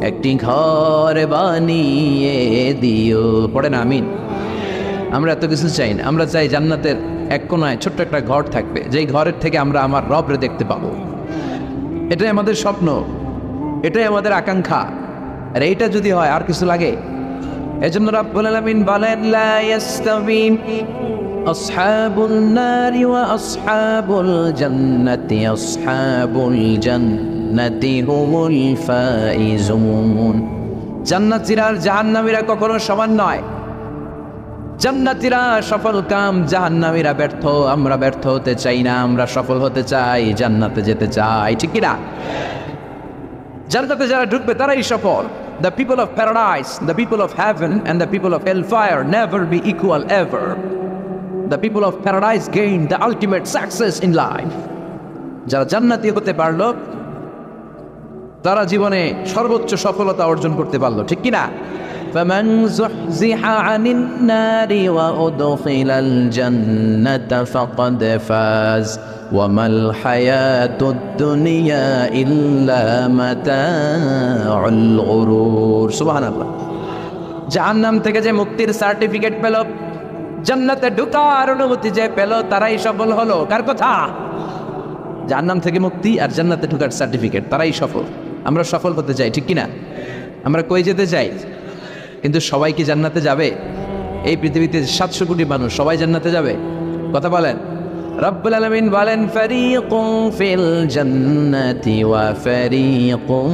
একটি ঘর বানিয়ে দিও। পড়েন আমিন। আমরা এত কিছু চাই না, আমরা চাই জান্নাতের এক কোনায় ছোট্ট একটা ঘর থাকবে, যেই ঘরের থেকে আমরা আমার রবরে দেখতে পাবো। এটাই আমাদের স্বপ্ন, এটাই আমাদের আকাঙ্ক্ষা। আর এইটা যদি হয় আর কিছু লাগে? এজন্য রাব্বুল আলামিন বলেন লা ইয়াস্তাবি আসহাবুন নারি ওয়া আসহাবুল জান্নাতি আসহাবুল জান্নাতি হুমুল ফাইজুন। জান্নাতীরা আর জাহান্নামীরা কখনো সমান নয়। জান্নাতীরা সফল কাম, জাহান্নামীরা ব্যর্থ। আমরা ব্যর্থ হতে চাই না, আমরা সফল হতে চাই, জান্নাতে যেতে চাই, ঠিক কি না? জান্নাতে যারা ঢুকবে তারাই সফল। The people of paradise, the people of heaven and the people of hellfire never be equal ever. The people of paradise gain the ultimate success in life. যারা জান্নাতি হতে পারলো তারা জীবনে সর্বোচ্চ সফলতা অর্জন করতে পারলো, ঠিক কি না? فمن زحزح عن النار وأدخل الجنة فقد فاز وما الحياة الدنيا إلا متاع الغرور. সুবহান আল্লাহ। জাহান্নাম থেকে যে মুক্তির সার্টিফিকেট পেল, জান্নাতে ঢোকার অনুমতি যে পেল, তারাই সফল হলো। কার কথা? জাহান্নাম থেকে মুক্তি আর জান্নাতে ঢোকার সার্টিফিকেট, তারাই সফল। আমরা সফল হতে চাই, ঠিক কিনা? আমরা কই যেতে চাই? কিন্তু সবাই কি জান্নাতে যাবে? এই পৃথিবীতে 700 কোটি মানুষ, সবাই জান্নাতে যাবে? কথা বলেন। রব্বুল আলামিন বলেন ফারিকুন ফিল জান্নাতি ওয়া ফারিকুন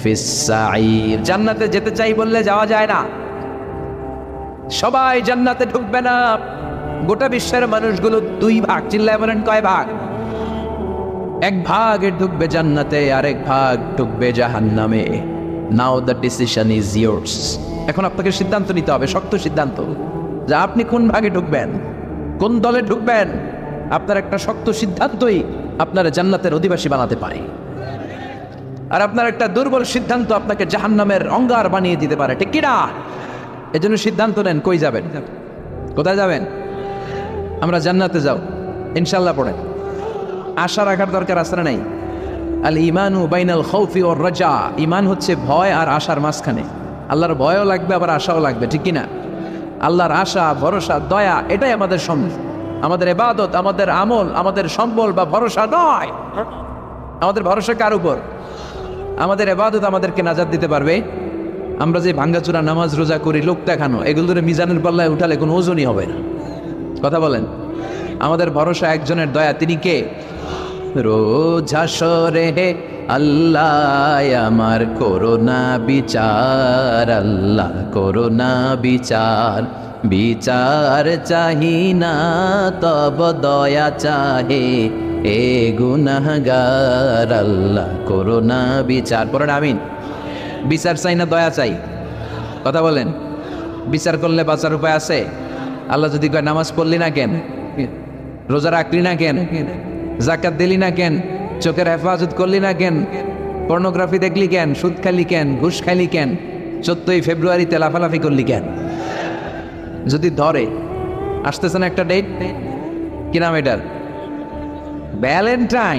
ফিস সাঈর। জান্নাতে যেতে চাই বললে যাওয়া যায় না। সবাই জান্নাতে ঢুকবে না। গোটা বিশ্বের মানুষগুলো 2 ভাগ, চিল্লায় বলেন কয় ভাগ? 1 ভাগ ঢুকবে জান্নাতে, আরেক ভাগ ঢুকবে জাহান্নামে। নাও দ্য ডিসিশন ইজ ইয়ার্স। এখন আপনাকে সিদ্ধান্ত নিতে হবে, শক্ত সিদ্ধান্ত, যে আপনি কোন ভাগে ঢুকবেন, কোন দলে ঢুকবেন। আপনার একটা শক্ত সিদ্ধান্তই আপনার জান্নাতের অধিবাসী বানাতে পারে, আর আপনার একটা দুর্বল সিদ্ধান্ত আপনাকে জাহান্নামের অঙ্গার বানিয়ে দিতে পারে, ঠিক কিনা? এজন্য সিদ্ধান্ত নেন, কই যাবেন, কোথায় যাবেন। আমরা জান্নাতে যাও ইনশাল্লাহ পড়েন। আশা রাখার দরকার আছে না নাই? আল ইমানু বাইনাল খাউফি ওয়ার রাজা। ইমান হচ্ছে ভয় আর আশার মাঝখানে। আল্লাহর ভয়ও লাগবে, আবার আশাও লাগবে, ঠিক কিনা? আল্লাহর আশা, ভরসা, দয়া, এটাই আমাদের সম্পদ। আমাদের ইবাদত, আমাদের আমল, আমাদের সম্বল বা ভরসা নয়। আমাদের ভরসা কার উপর? আমাদের ইবাদত আমাদেরকে নাজাত দিতে পারবে। আমরা যে ভাঙ্গাচুরা নামাজ রোজা করি, লোক দেখানো, এগুলোর মিজানের পাল্লায় উঠালে কোনো ওজনই হবে না। কথা বলেন। আমাদের ভরসা একজনের দয়া, তিনি কে? রোজ হাসরে আল্লাহ আমার করোনা বিচার, আল্লাহ করোনা বিচার, বিচার চাহি না তব দয়া চাহে এ গুনাহগার, আল্লাহ করোনা বিচার। পড়েন আমিন। বিচার চাই না দয়া চাই? কথা বলেন। বিচার করলে বাঁচার উপায় আছে? আল্লাহ যদি কয় নামাজ পড়লি না কেন, রোজা রাখলি না কেন, জাকাত দিলি না কেন, চোখের হেফাজত করলি না কেন, পর্নোগ্রাফি দেখলি কেন, সুদ খালি কেন, ঘুষ খালি কেন, 14ই ফেব্রুয়ারিতে লাফালাফি করলি কেন? যদি ধরে, আসতেছে না একটা ডেট, কি নাম এটার? ভ্যালেন্টাইন।